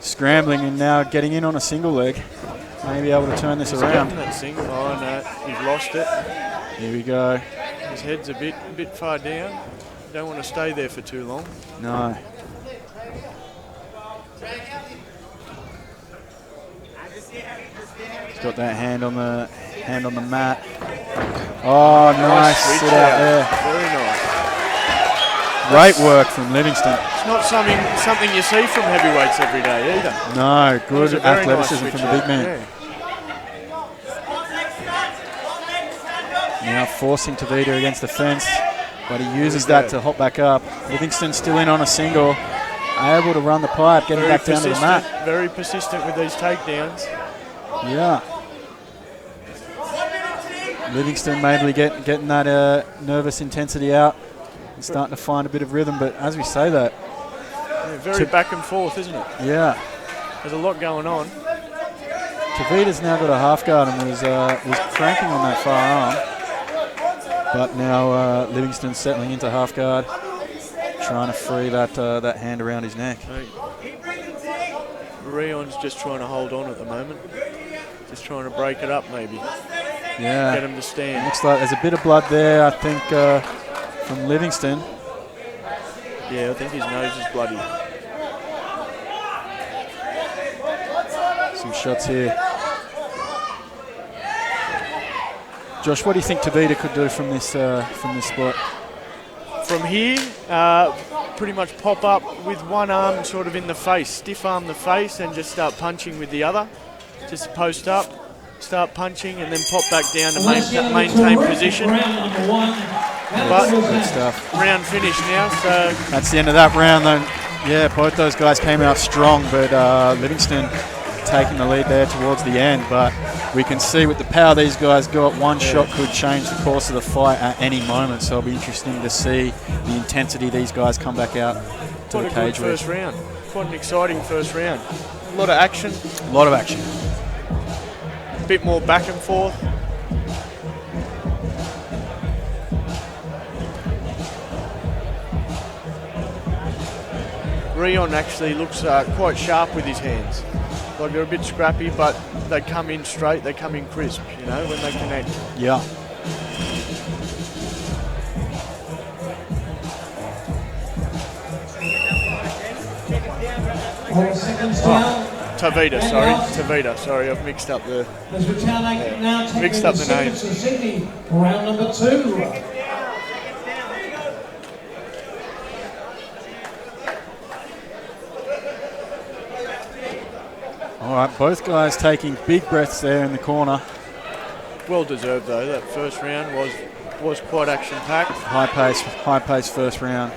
scrambling and now getting in on a single leg. May be able to turn this around. That single. Oh no, he's lost it. Here we go. His head's a bit far down. Don't want to stay there for too long. No. He's got that hand on the mat. Oh, nice sit out there. Very nice. Great work from Livingston. It's not something you see from heavyweights every day either. No, good athleticism from the big man. Yeah. Now forcing Tavita against the fence, but he uses that to hop back up. Livingston still in on a single, able to run the pipe, getting back down to the mat. Very persistent with these takedowns. Yeah. Livingston maybe getting that nervous intensity out and starting to find a bit of rhythm, but as we say that. Yeah, very back and forth, isn't it? Yeah. There's a lot going on. Tavita's now got a half guard and was cranking on that far arm. But now Livingston's settling into half guard, trying to free that hand around his neck. Rion's just trying to hold on at the moment. Just trying to break it up maybe. Yeah. Get him to stand. Looks like there's a bit of blood there, I think, from Livingston. Yeah, I think his nose is bloody. Some shots here. Josh, what do you think Tavita could do from this spot? From here, pretty much pop up with one arm sort of in the face, stiff arm the face and just start punching with the other. Just post up, start punching and then pop back down to maintain position. But good stuff. Round finish now, so... That's the end of that round then. Yeah, both those guys came out strong, but Livingston taking the lead there towards the end. But we can see with the power these guys got, one shot could change the course of the fight at any moment. So it'll be interesting to see the intensity these guys come back out to Quite the a cage good first round. Quite an exciting first round. A lot of action. A lot of action. A bit more back and forth. Rion actually looks quite sharp with his hands. Like they're a bit scrappy, but they come in straight, they come in crisp, you know, when they connect. Yeah. 4 seconds down. Tavita, sorry, I've mixed up the As we now take mixed up the name. to Sydney, round number 2. All right, both guys taking big breaths there in the corner. Well deserved though. That first round was quite action packed. High pace first round.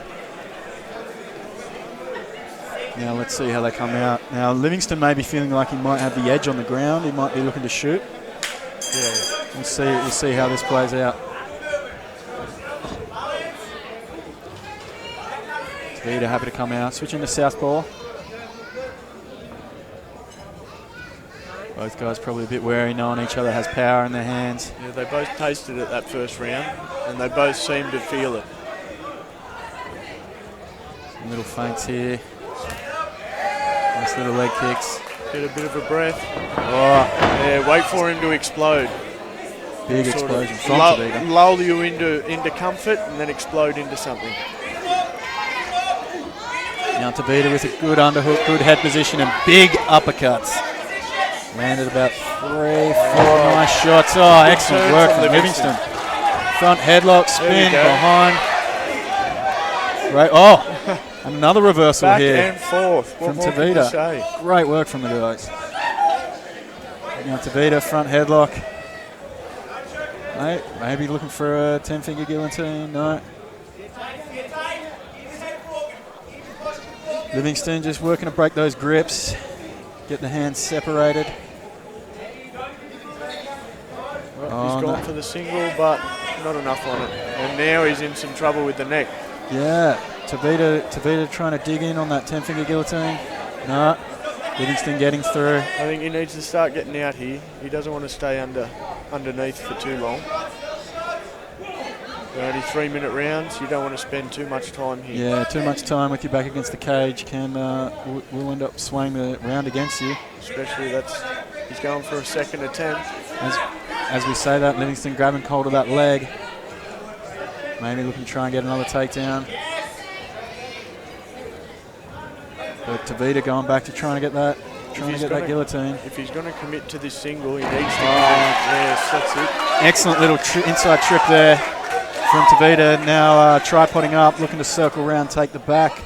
Now let's see how they come out. Now Livingston may be feeling like he might have the edge on the ground. He might be looking to shoot. Yeah. We'll see how this plays out. Tavita happy to come out. Switching to southpaw. Both guys probably a bit wary, knowing each other has power in their hands. Yeah, they both tasted it that first round, and they both seemed to feel it. Some little feints here. Nice little leg kicks. Get a bit of a breath. Oh, yeah, wait for him to explode. Big Sort of explosion from Tavita. lull you into comfort and then explode into something. Now Tavita with a good underhook, good head position, and big uppercuts. Landed about 3, 4 nice shots. Oh, excellent work from Livingston. Front headlock, spin behind. Right. Oh, and another reversal Back here and forth. What from more can you Tavita. say? Great work from the guys. Now Tavita, front headlock. Maybe looking for a 10-finger guillotine. No. Livingston just working to break those grips. Get the hands separated. Well, he's gone for the single, but not enough on it. And now he's in some trouble with the neck. Yeah, Tavita trying to dig in on that 10-finger guillotine. No, Livingston getting through. I think he needs to start getting out here. He doesn't want to stay underneath for too long. They're only 3-minute rounds. You don't want to spend too much time here. Yeah, too much time with your back against the cage will end up swaying the round against you. Especially he's going for a second attempt. As we say that, Livingston grabbing hold of that leg. Maybe looking to try and get another takedown. But Tavita going back to trying to get that guillotine. If he's going to commit to this single, he needs to. Yes, that's it. Excellent little inside trip there from Tavita. Now tripoding up, looking to circle around, take the back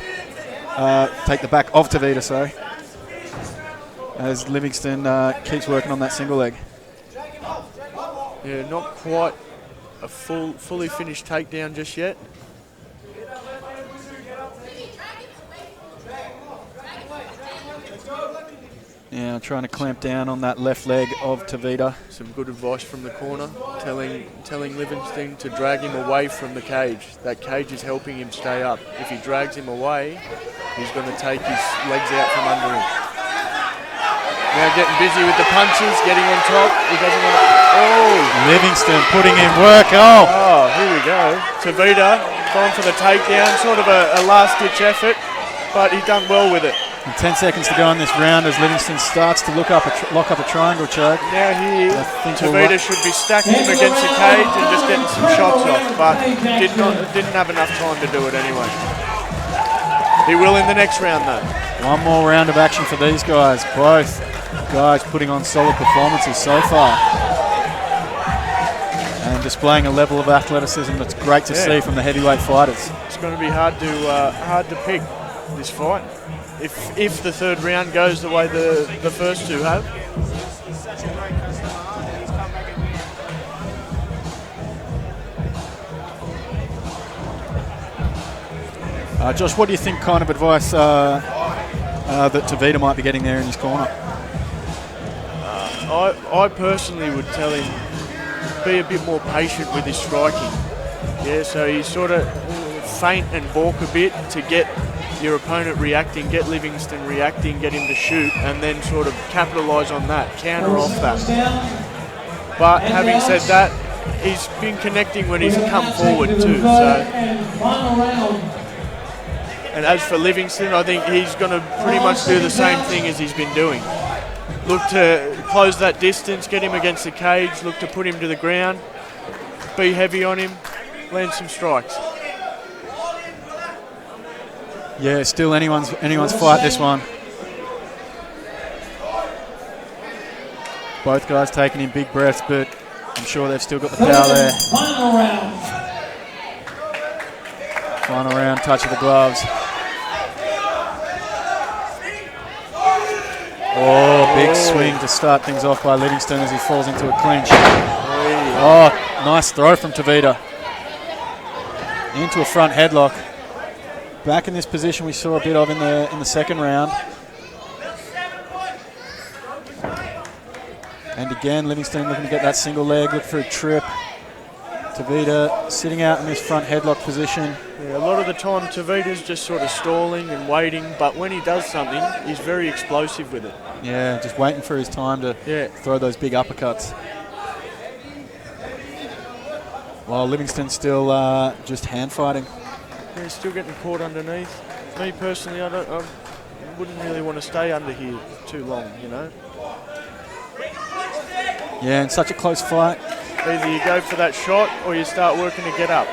of Tavita, sorry. As Livingston keeps working on that single leg. Yeah, not quite a fully finished takedown just yet. Yeah, trying to clamp down on that left leg of Tavita. Some good advice from the corner, telling Livingston to drag him away from the cage. That cage is helping him stay up. If he drags him away, he's going to take his legs out from under him. Now getting busy with the punches, getting on top. He doesn't want to. Oh! Livingston putting in work. Oh! Oh, here we go. Tavita going for the takedown, sort of a last-ditch effort, but he done well with it. And 10 seconds to go in this round as Livingston starts to lock up a triangle choke. Now here, Tavita should be stacking him against the cage and just getting some shots off, but didn't have enough time to do it anyway. He will in the next round though. One more round of action for these guys. Both guys putting on solid performances so far. And displaying a level of athleticism that's great to see from the heavyweight fighters. It's going to be hard to pick this fight. If the third round goes the way the first two have. Josh, what do you think kind of advice that Tavita might be getting there in his corner? I personally would tell him be a bit more patient with his striking. Yeah, so you sort of feint and balk a bit to get your opponent reacting, get Livingston reacting, get him to shoot, and then sort of capitalise on that, counter off that. But having said that, he's been connecting when he's come forward too. So. And as for Livingston, I think he's going to pretty much do the same thing as he's been doing. Look to close that distance, get him against the cage, look to put him to the ground, be heavy on him, land some strikes. Yeah, still anyone's fight, this one. Both guys taking in big breaths, but I'm sure they've still got the power there. Final round, touch of the gloves. Oh, big swing to start things off by Livingston as he falls into a clinch. Oh, nice throw from Tavita. Into a front headlock. Back in this position we saw a bit of in the second round. And again, Livingston looking to get that single leg, look for a trip. Tavita sitting out in this front headlock position. Yeah, a lot of the time Tavita's just sort of stalling and waiting, but when he does something, he's very explosive with it. Yeah, just waiting for his time to throw those big uppercuts. While Livingston's still just hand fighting. Yeah, he's still getting caught underneath. Me personally, I wouldn't really want to stay under here too long, you know. Yeah, in such a close fight. Either you go for that shot or you start working to get up.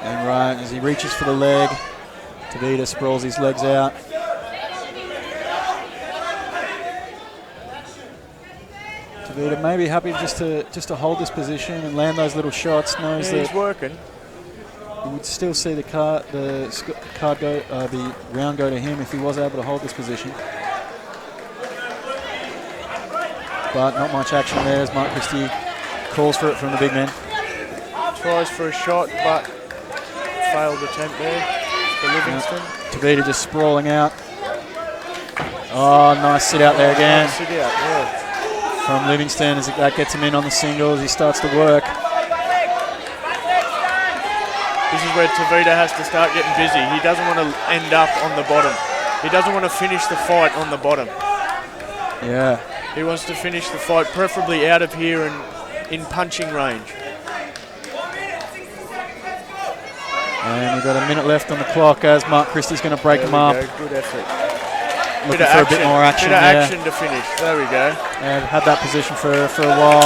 And right, as he reaches for the leg, Tavita sprawls his legs out. Tavita may be happy just to hold this position and land those little shots. Knows that he's working. You would still see the round go to him if he was able to hold this position. But not much action there as Mark Christie calls for it from the big man. Tries for a shot, but failed attempt there for Livingston. Tavita just sprawling out. Oh, nice sit out there again. Nice sit out, yeah. From Livingston as that gets him in on the singles. He starts to work. This is where Tavita has to start getting busy. He doesn't want to end up on the bottom. He doesn't want to finish the fight on the bottom. Yeah. He wants to finish the fight preferably out of here and in punching range. And we've got a minute left on the clock as Mark Christie's going to break him up. Good effort. Looking for a bit more action there. Bit of action to finish. There we go. And had that position for a while.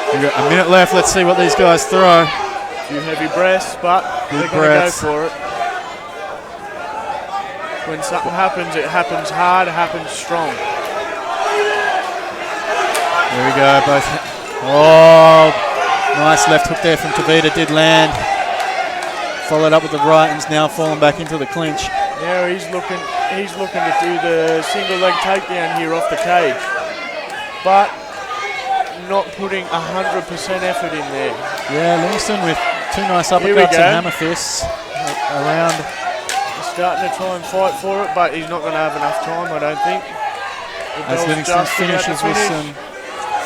And we've got a minute left. Let's see what these guys throw. A few heavy breaths, but they're going to go for it. When something happens, it happens hard, it happens strong. There we go, both. Oh, nice left hook there from Tavita, did land. Followed up with the right and's now fallen back into the clinch. Yeah, he's looking to do the single leg takedown here off the cage. But not putting 100% effort in there. Yeah, Livingston with two nice uppercuts and hammer fists around. He's starting to try and fight for it, but he's not going to have enough time, I don't think. As Livingston finishes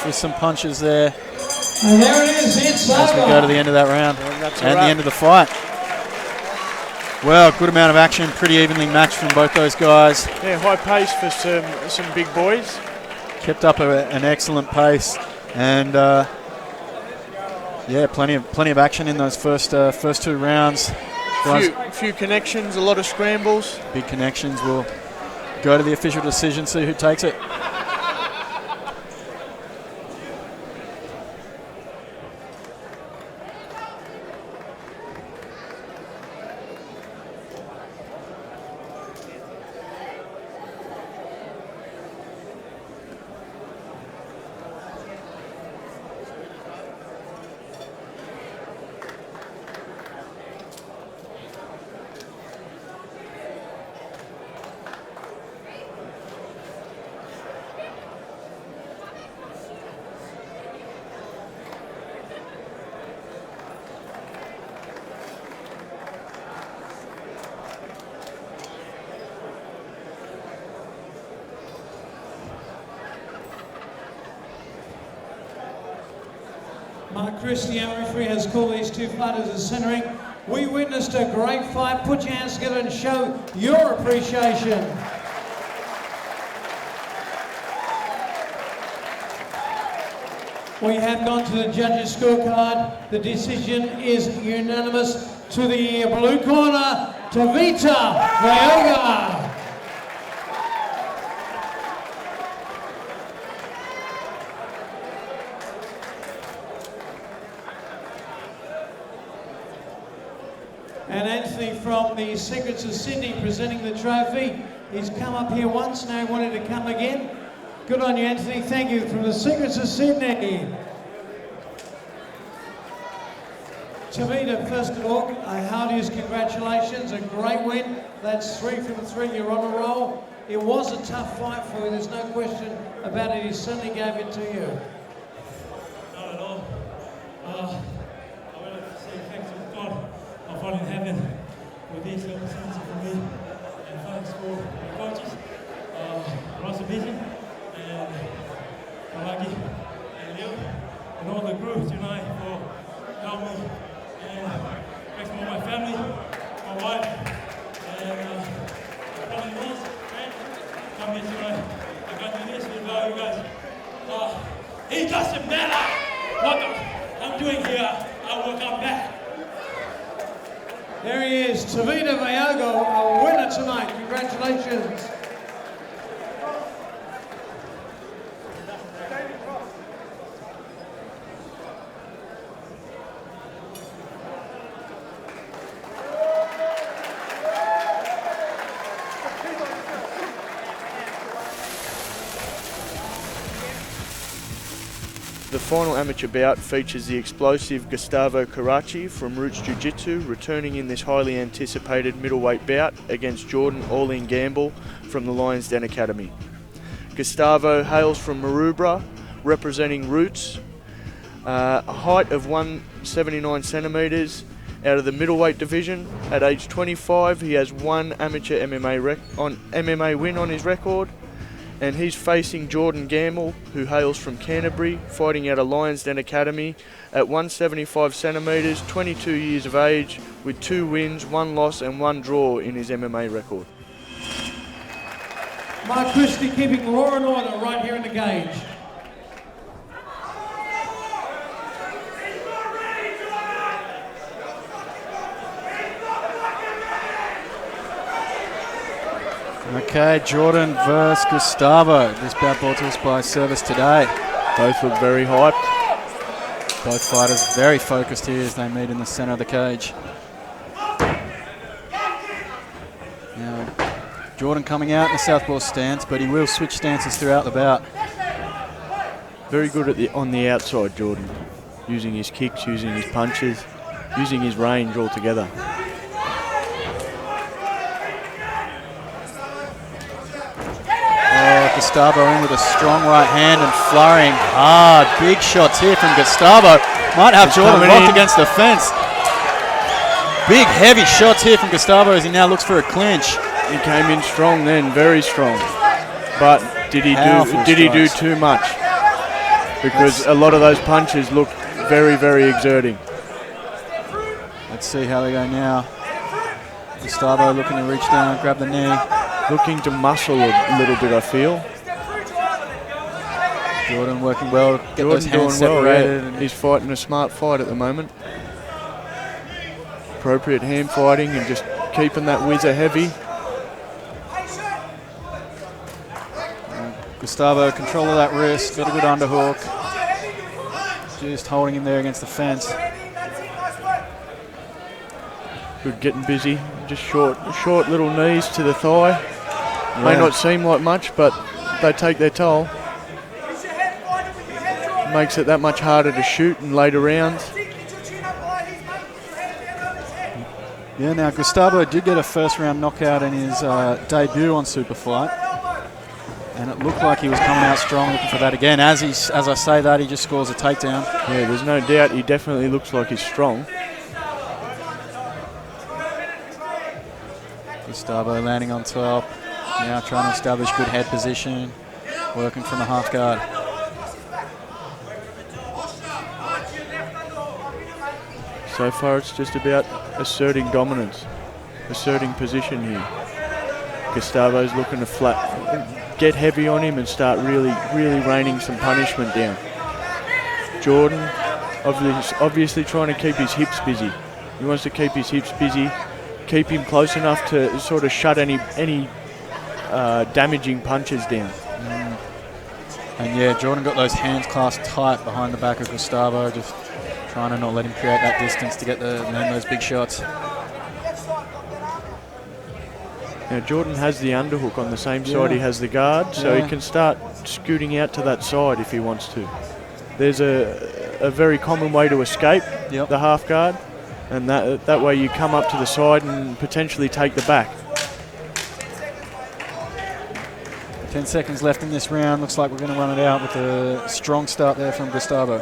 with some punches there. And there it is, it's as we go to the end of that round and the end of the fight. Well, good amount of action, pretty evenly matched from both those guys. Yeah, high pace for some big boys. Kept up an excellent pace, and yeah, plenty of action in those first two rounds. Few connections, a lot of scrambles. Big connections. Will go to the official decision, see who takes it. Mark Christie, our referee, has called these two fighters as centering. We witnessed a great fight. Put your hands together and show your appreciation. We have gone to the judges' scorecard. The decision is unanimous to the blue corner, Tavita Vayoga. And Anthony from the Secrets of Sydney presenting the trophy. He's come up here once, now he wanted to come again. Good on you, Anthony. Thank you from the Secrets of Sydney. Tavita, first of all, heartiest congratulations. A great win. That's 3 from 3. You're on a roll. It was a tough fight for you. There's no question about it. He certainly gave it to you. Not at all. I would like to say thanks to God. I fought in heaven with these opportunities for me, and thanks for the coaches, Ross Vision, and Malaki, and Leo, and all the groups tonight for helping me, and thanks for my family, my wife, and probably this friend come here tonight. I got the list without you guys. It doesn't matter what I'm doing here. I will come back. There he is, Tavita Vayoga, a winner tonight. Congratulations. The final amateur bout features the explosive Gustavo Karachi from Roots Jiu-Jitsu returning in this highly anticipated middleweight bout against Jordan Orlean Gamble from the Lions Den Academy. Gustavo hails from Maroubra, representing Roots, a height of 179 centimetres out of the middleweight division. At age 25, he has one amateur MMA win on his record. And he's facing Jordan Gamble, who hails from Canterbury, fighting out of Lions Den Academy at 175 centimetres, 22 years of age, with 2 wins, 1 loss and 1 draw in his MMA record. Mark Christie keeping law and order right here in the cage. Okay, Jordan versus Gustavo. This bout brought to us by Service Today. Both look very hyped. Both fighters very focused here as they meet in the centre of the cage. Now, Jordan coming out in the southpaw stance, but he will switch stances throughout the bout. Very good on the outside, Jordan. Using his kicks, using his punches, using his range altogether. Gustavo in with a strong right hand and flurrying hard. Big shots here from Gustavo. Might have Jordan locked against the fence. Big heavy shots here from Gustavo as he now looks for a clinch. He came in strong then, very strong. But did he do too much? Because a lot of those punches look very, very exerting. Let's see how they go now. Gustavo looking to reach down, grab the knee. Looking to muscle a little bit, I feel. Jordan working well, get those hands separated. Well, yeah. He's fighting a smart fight at the moment. Appropriate hand fighting and just keeping that whizzer heavy. Gustavo, control of that wrist, got a good underhook. Just holding him there against the fence. Good, getting busy. Just short little knees to the thigh. Yeah. May not seem like much, but they take their toll. Makes it that much harder to shoot in later rounds. Yeah, now Gustavo did get a first round knockout in his debut on SuperFight. And it looked like he was coming out strong, looking for that again. As I say that, he just scores a takedown. Yeah, there's no doubt he definitely looks like he's strong. Gustavo landing on top. Now trying to establish good head position. Working from the half guard. So far it's just about asserting dominance, asserting position here. Gustavo's looking to get heavy on him and start really raining some punishment down. Jordan obviously trying to keep his hips busy. He wants to keep his hips busy, keep him close enough to sort of shut any damaging punches down. And yeah, Jordan got those hands clasped tight behind the back of Gustavo, just trying to not let him create that distance to get those big shots. Now Jordan has the underhook on the same side he has the guard, so he can start scooting out to that side if he wants to. There's a very common way to escape the half guard, and that way you come up to the side and potentially take the back. 10 seconds left in this round. Looks like we're going to run it out with a strong start there from Gustavo.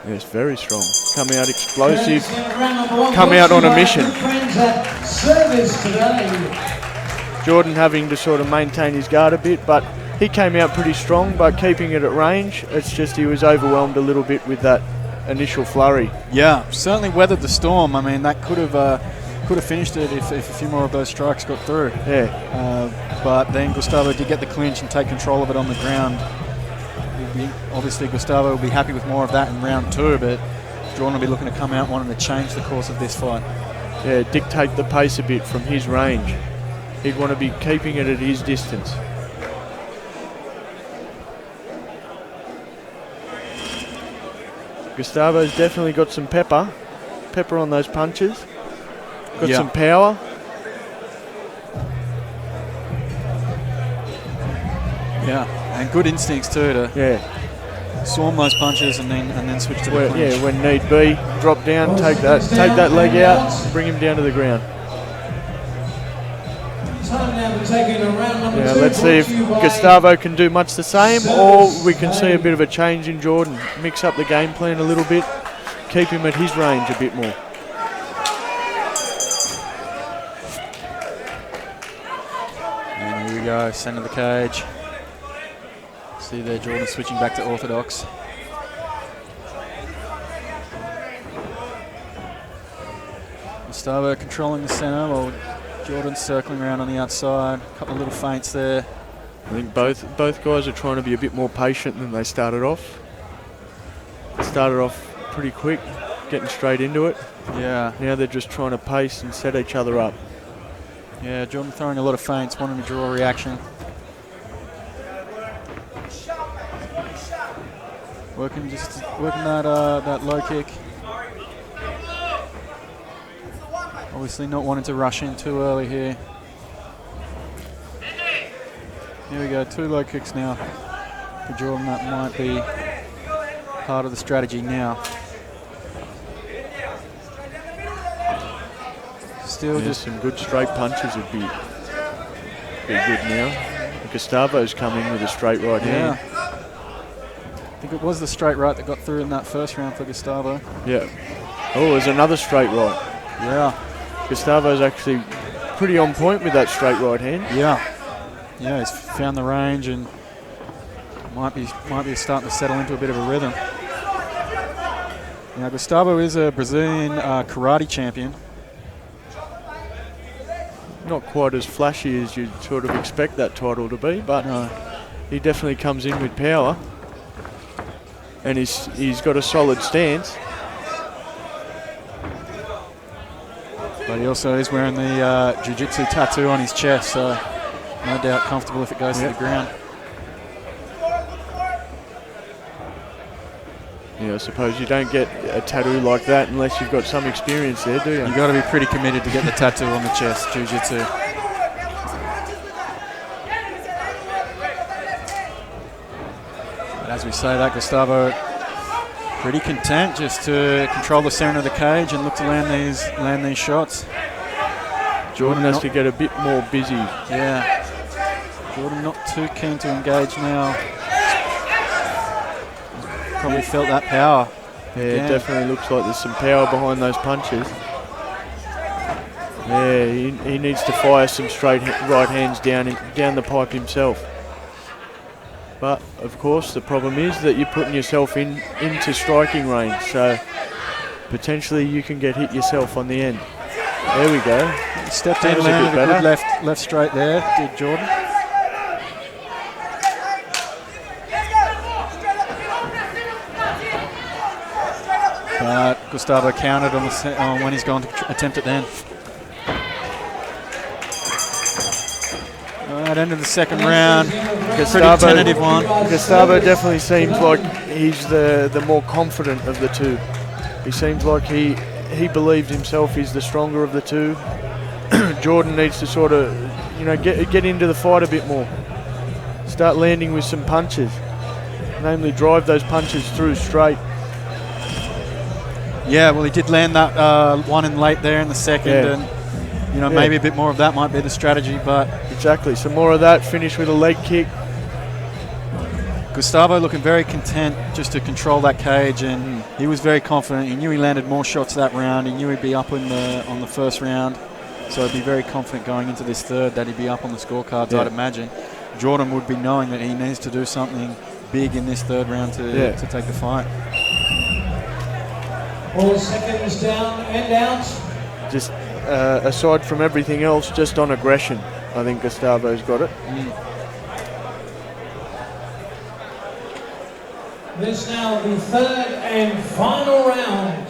Yes, very strong. Come out explosive. Come out on a mission. Jordan having to sort of maintain his guard a bit, but he came out pretty strong by keeping it at range. It's just he was overwhelmed a little bit with that initial flurry. Yeah, certainly weathered the storm. I mean, that could have finished it if a few more of those strikes got through. Yeah. But then Gustavo did get the clinch and take control of it on the ground. Obviously, Gustavo will be happy with more of that in round 2, but Jordan will be looking to come out wanting to change the course of this fight. Yeah, dictate the pace a bit from his range. He'd want to be keeping it at his distance. Gustavo's definitely got some pepper on those punches. Got some power. Yeah, and good instincts too to swarm those punches and then switch to the clinch. Yeah, when need be, drop down, take that leg out, bring him down to the ground. Yeah, let's see if Gustavo can do much the same, or we can see a bit of a change in Jordan. Mix up the game plan a little bit, keep him at his range a bit more. And here we go, center of the cage. See there, Jordan switching back to orthodox. Gustavo controlling the center while Jordan's circling around on the outside. A couple of little feints there. I think both guys are trying to be a bit more patient than they started off. Started off pretty quick, getting straight into it. Yeah. Now they're just trying to pace and set each other up. Yeah, Jordan throwing a lot of feints, wanting to draw a reaction. Working that low kick. Obviously not wanting to rush in too early here. Here we go, 2 low kicks now for Jordan. That might be part of the strategy now. Still just some good straight punches would be good now. Gustavo's come in with a straight right hand. I think it was the straight right that got through in that first round for Gustavo. Yeah. Oh, there's another straight right. Yeah. Gustavo's actually pretty on point with that straight right hand. Yeah. Yeah, he's found the range and might be starting to settle into a bit of a rhythm. Now, Gustavo is a Brazilian karate champion. Not quite as flashy as you'd sort of expect that title to be, but he definitely comes in with power. And he's got a solid stance. But he also is wearing the jiu-jitsu tattoo on his chest, so no doubt comfortable if it goes to the ground. Yeah, I suppose you don't get a tattoo like that unless you've got some experience there, do you? You've got to be pretty committed to get the tattoo on the chest, jiu-jitsu. But as we say that, Gustavo pretty content just to control the center of the cage and look to land these shots. Jordan has to get a bit more busy. Yeah. Jordan not too keen to engage now. Probably felt that power. Yeah, it definitely looks like there's some power behind those punches. Yeah, he needs to fire some straight right hands down the pipe himself. But of course, the problem is that you're putting yourself into striking range. So potentially you can get hit yourself on the end. There we go. He stepped in, landed a good left straight there, did Jordan. But Gustavo countered on when he's going to attempt it then. All right, end of the second round. Pretty tentative one. Gustavo definitely seems like he's the more confident of the two. He seems like he believed himself he's the stronger of the two. Jordan needs to sort of, get into the fight a bit more. Start landing with some punches. Namely, drive those punches through straight. Yeah, well, he did land that one in late there in the second, and maybe a bit more of that might be the strategy. But exactly, some more of that. Finish with a leg kick. Gustavo looking very content just to control that cage, and he was very confident. He knew he landed more shots that round. He knew he'd be up on the first round, so he'd be very confident going into this third that he'd be up on the scorecards. I'd imagine Jordan would be knowing that he needs to do something big in this third round to take the fight. 4 seconds down and out. Just aside from everything else, just on aggression, I think Gustavo's got it. This now the third and final round.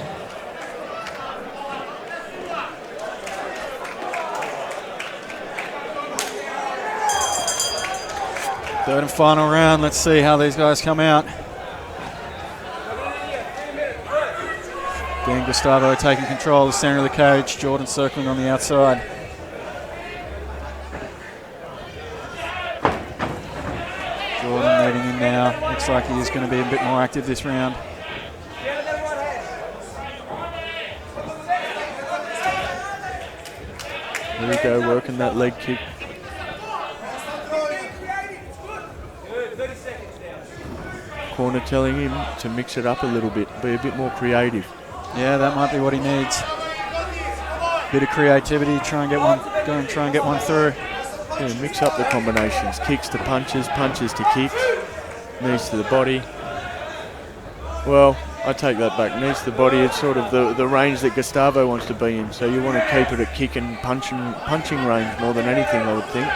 Third and final round. Let's see how these guys come out. Again, Gustavo taking control of the center of the cage. Jordan circling on the outside. Jordan leading in now. Looks like he is going to be a bit more active this round. There we go, working that leg kick. Corner telling him to mix it up a little bit, be a bit more creative. Yeah, that might be what he needs. Bit of creativity, try and get one through. Yeah, mix up the combinations. Kicks to punches, punches to kicks, knees to the body. Well, I take that back. Knees to the body, it's sort of the range that Gustavo wants to be in. So you want to keep it at kick and punching range more than anything, I would think.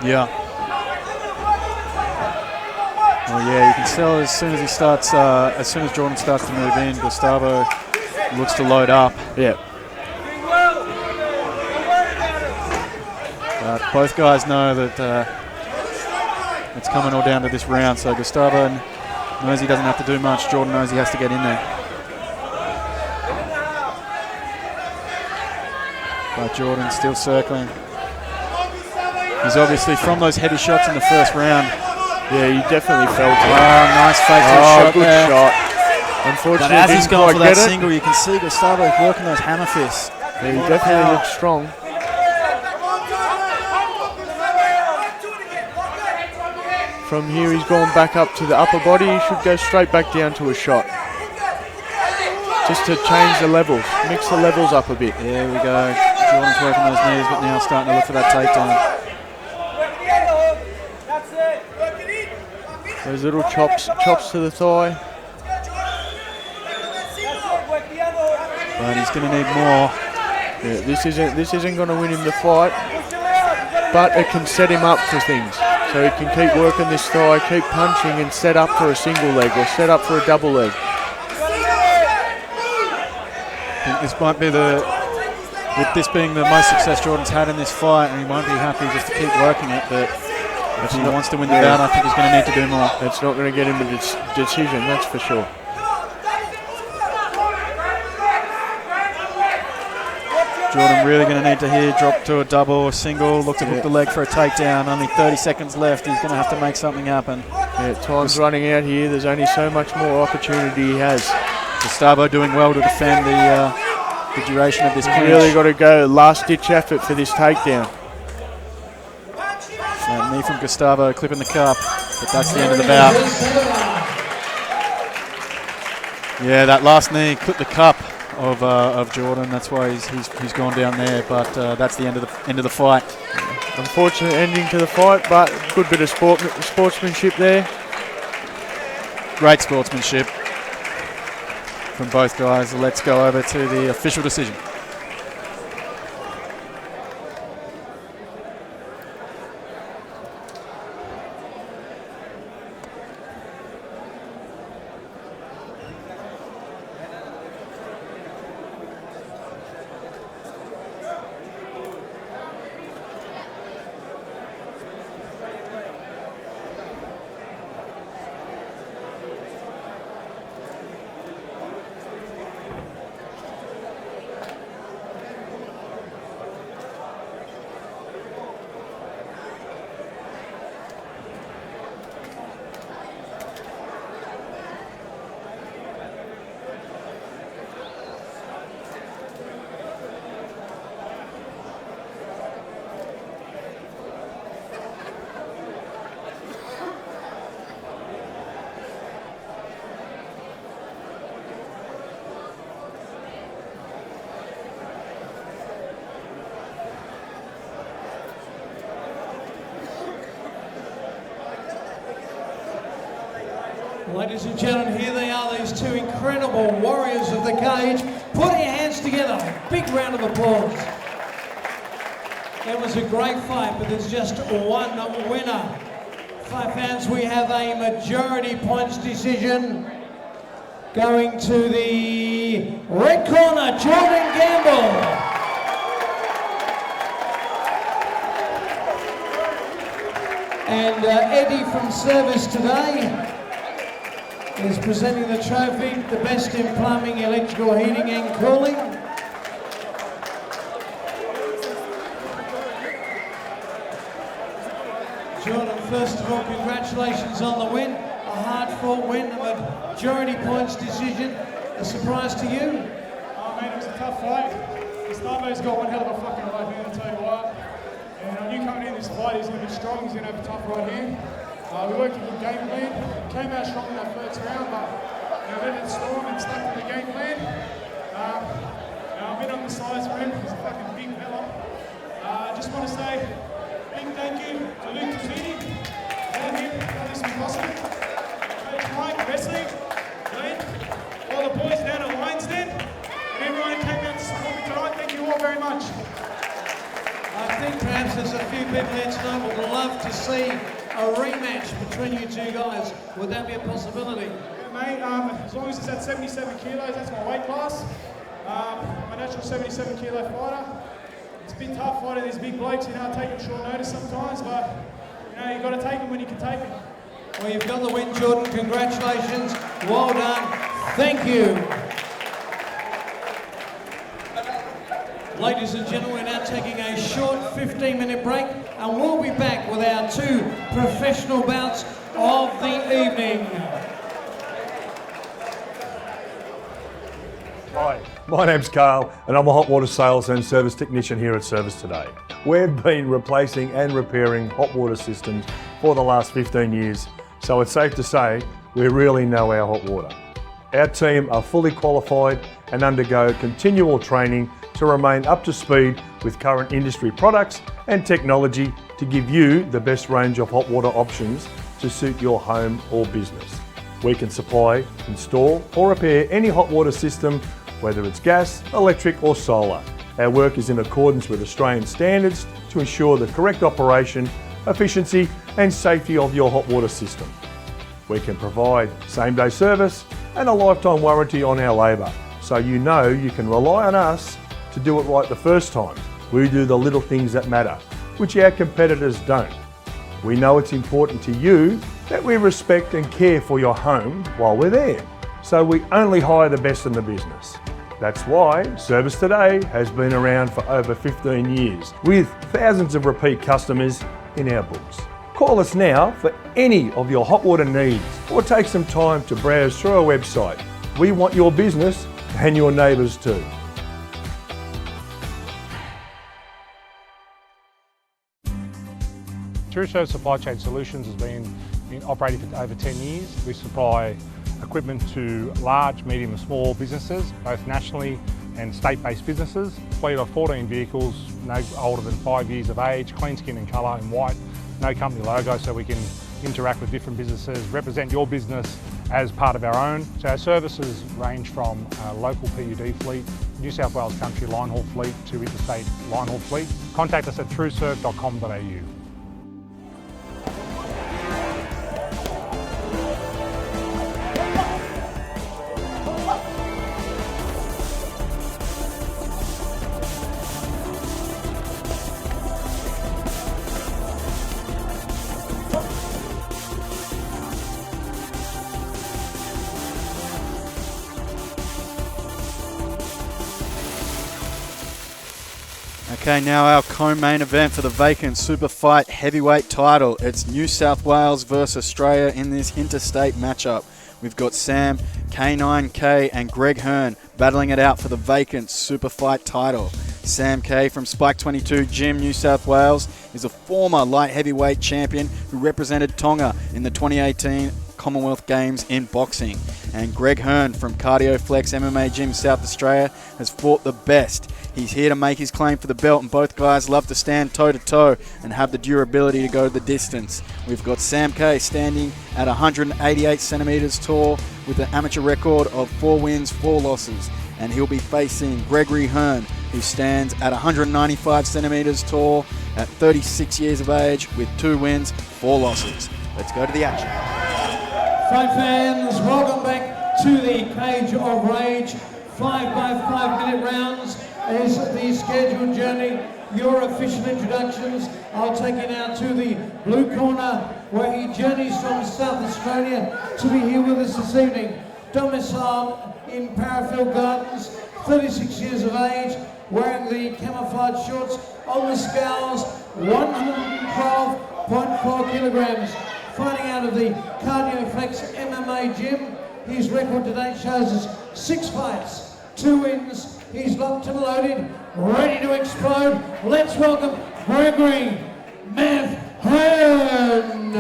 Yeah. Well, yeah, you can tell as soon as Jordan starts to move in, Gustavo looks to load up. Yeah. But both guys know that it's coming all down to this round. So Gustavo knows he doesn't have to do much. Jordan knows he has to get in there. But Jordan's still circling. He's obviously from those heavy shots in the first round. Yeah, you definitely felt it. Oh, nice fake shot good there. shot. Unfortunately, but as he's going for that get single, you can see Gustavo working those hammer fists. Yeah, he definitely looks strong. From here, he's gone back up to the upper body. He should go straight back down to a shot. Just to change the levels, mix the levels up a bit. There we go. Jordan's working those knees, but now starting to look for that takedown. Those little chops to the thigh. But he's going to need more. Yeah, this isn't going to win him the fight, but it can set him up for things. So he can keep working this thigh, keep punching, and set up for a single leg or set up for a double leg. I think this might be with this being the most success Jordan's had in this fight, and he won't be happy just to keep working it, but if he wants to win the bout, I think he's going to need to do more. It's not going to get him a decision, that's for sure. Jordan really going to need to here drop to a double or single, look to hook the leg for a takedown. Only 30 seconds left. He's going to have to make something happen. Yeah, time's running out here. There's only so much more opportunity he has. Gustavo doing well to defend the duration of this clinch. Really got to go last-ditch effort for this takedown. Knee from Gustavo clipping the cup, but that's the end of the bout. Yeah, that last knee clipped the cup of Jordan. That's why he's gone down there. But that's the end of the fight. Unfortunate ending to the fight, but good bit of sportsmanship there. Great sportsmanship. from both guys. Let's go over to the official decision. Ladies and gentlemen, here they are, these two incredible warriors of the cage. Put your hands together. Big round of applause. It was a great fight, but there's just one winner. Fight fans, we have a majority points decision going to the red corner, Jordan Gamble. And Eddie from Service Today is presenting the trophy, the best in plumbing, electrical, heating and cooling. Jordan, first of all, congratulations on the win. A hard-fought win, a majority points decision. A surprise to you? Oh man, it was a tough fight. Gustavo's got one hell of a fucking right hand, I'll tell you what. And I knew coming in this fight he's going to be strong, he's going to have a tough right hand. We worked a good game plan, came out strong in that first round, but weathered the storm and stuck to the game plan. I've been on the sides for him, he's a fucking big fella. I just want to say a big thank you to Luke Cassini, without him, how this was possible. Coach Mike, Wesley, Glenn, all the boys down at Lions Den, and everyone who came out to support me tonight, thank you all very much. I think perhaps there's a few people here tonight who would love to see a rematch between you two guys. Would that be a possibility? Yeah, mate, as long as it's at 77 kilos, that's my weight class. I'm a natural 77 kilo fighter. It's a bit tough fighting these big blokes, taking short notice sometimes, but you've got to take them when you can take them. Well, you've got the win, Jordan. Congratulations. Well done. Thank you. Ladies and gentlemen, we're now taking a short 15-minute break, and we'll be back with our two professional bouts of the evening. Hi, my name's Carl, and I'm a hot water sales and service technician here at Service Today. We've been replacing and repairing hot water systems for the last 15 years, so it's safe to say we really know our hot water. Our team are fully qualified and undergo continual training to remain up to speed with current industry products and technology to give you the best range of hot water options to suit your home or business. We can supply, install or repair any hot water system, whether it's gas, electric or solar. Our work is in accordance with Australian standards to ensure the correct operation, efficiency and safety of your hot water system. We can provide same-day service and a lifetime warranty on our labour, so you know you can rely on us to do it right the first time. We do the little things that matter, which our competitors don't. We know it's important to you that we respect and care for your home while we're there, so we only hire the best in the business. That's why Service Today has been around for over 15 years, with thousands of repeat customers in our books. Call us now for any of your hot water needs, or take some time to browse through our website. We want your business and your neighbours too. SuperFight Supply Chain Solutions has been operating for over 10 years. We supply equipment to large, medium and small businesses, both nationally and state-based businesses. Fleet of 14 vehicles, no older than 5 years of age, clean skin and colour in white, no company logo, so we can interact with different businesses, represent your business as part of our own. So our services range from local PUD fleet, New South Wales country line haul fleet to interstate line haul fleet. Contact us at trueserve.com.au. Okay, now our co-main event for the vacant SuperFight heavyweight title. It's New South Wales versus Australia in this interstate matchup. We've got Sam, K9K and Greg Hearn battling it out for the vacant SuperFight title. Sam K from Spike 22 Gym, New South Wales, is a former light heavyweight champion who represented Tonga in the 2018 Commonwealth Games in boxing. And Greg Hearn from Cardio Flex MMA Gym, South Australia, has fought the best. He's here to make his claim for the belt, and both guys love to stand toe-to-toe and have the durability to go the distance. We've got Sam K standing at 188 centimetres tall with an amateur record of 4 wins, 4 losses. And he'll be facing Gregory Hearn, who stands at 195 centimetres tall at 36 years of age with 2 wins, 4 losses. Let's go to the action. Fight fans, welcome back to the Cage of Rage. 5 by 5 minute rounds is the scheduled journey. Your official introductions. I'll take you now to the blue corner where he journeys from South Australia to be here with us this evening. Domiciled in Parafield Gardens, 36 years of age, wearing the camouflage shorts, on the scales, 112.4 kilograms. Fighting out of the Cardio Flex MMA Gym. His record to date shows us 6 fights, 2 wins. He's locked and loaded, ready to explode. Let's welcome Gregory Hearn.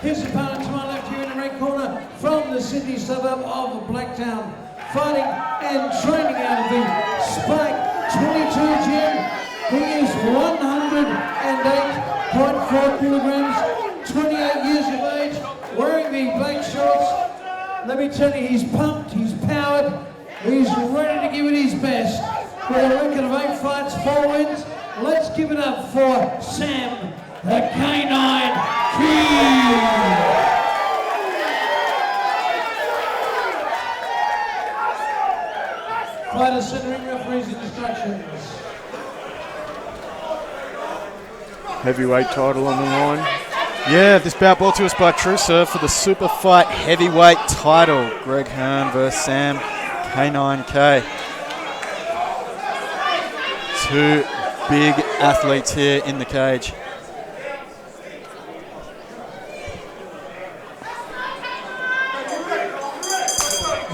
His opponent to my left here in the red corner from the Sydney suburb of Blacktown. Fighting and training out of the Spike 22 Gym. He is 108.4 kilograms, 28 years of age, wearing the black shorts. Let me tell you, he's pumped, he's powered, he's ready to give it his best. With a record of 8 fights, 4 wins. Let's give it up for Sam, the K9 Hughes. Fighter centering referee's instructions. Heavyweight title on the line. Yeah, this bout brought to us by TrueServe for the SuperFight heavyweight title. Greg Hearn versus Sam K9K. 2 big athletes here in the cage.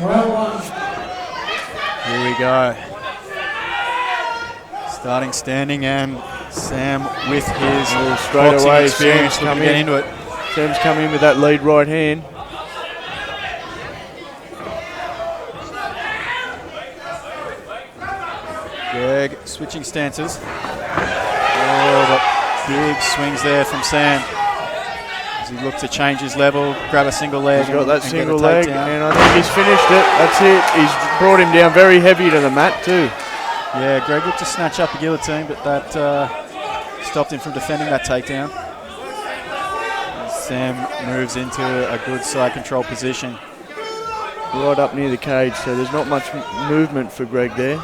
Round 1. Here we go. Starting standing, and Sam with his straight boxing away, experience Sam's looking come to get in. into it. Sam's come in with that lead right hand. Greg switching stances. Oh, but big swings there from Sam. As he looked to change his level, grab a single leg. He's got that and single get a leg, takedown. and I think he's finished it. That's it. He's brought him down very heavy to the mat too. Yeah, Greg looked to snatch up a guillotine, but that stopped him from defending that takedown. And Sam moves into a good side control position. Right up near the cage, so there's not much movement for Greg there.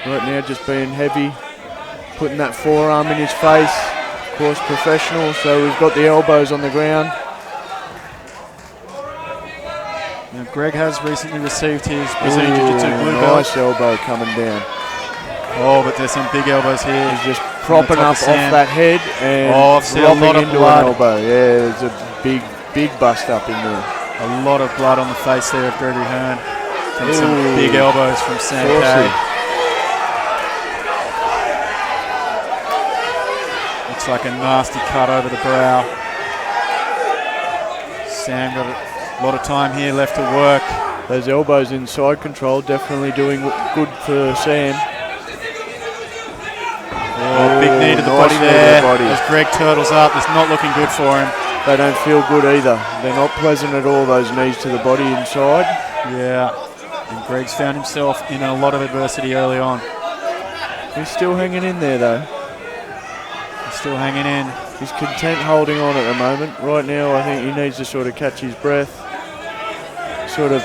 Right now just being heavy, putting that forearm in his face. Of course, professional, so we've got the elbows on the ground. Now, Greg has recently received his Brazilian Jiu-Jitsu blue belt. Nice elbow coming down. Oh, but there's some big elbows here. He's just propping up off that head and I've seen a lot of into blood. an elbow. Yeah, there's a big bust up in there. A lot of blood on the face there of Gregory Hearn. From some big elbows from Sam K. Looks like a nasty cut over the brow. Sam got a lot of time here left to work. Those elbows in side control definitely doing good for Sam. body there as Greg turtles up. It's not looking good for him. They don't feel good either. They're not pleasant at all, those knees to the body inside. Yeah, and Greg's found himself in a lot of adversity early on. He's still hanging in there though. He's still hanging in. He's content holding on at the moment. Right now I think he needs to sort of catch his breath, sort of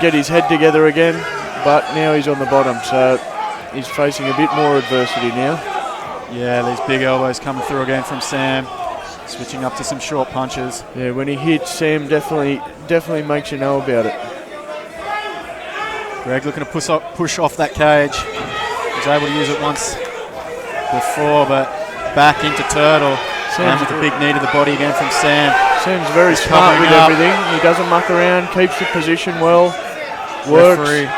get his head together again, but now he's on the bottom, so he's facing a bit more adversity now. Yeah, these big elbows coming through again from Sam. Switching up to some short punches. Yeah, when he hits, Sam definitely makes you know about it. Greg looking to push off that cage. He was able to use it once before, but back into Turtle. And with a big knee to the body again from Sam. Sam's very smart with everything. He doesn't muck around, keeps the position well, works. Referee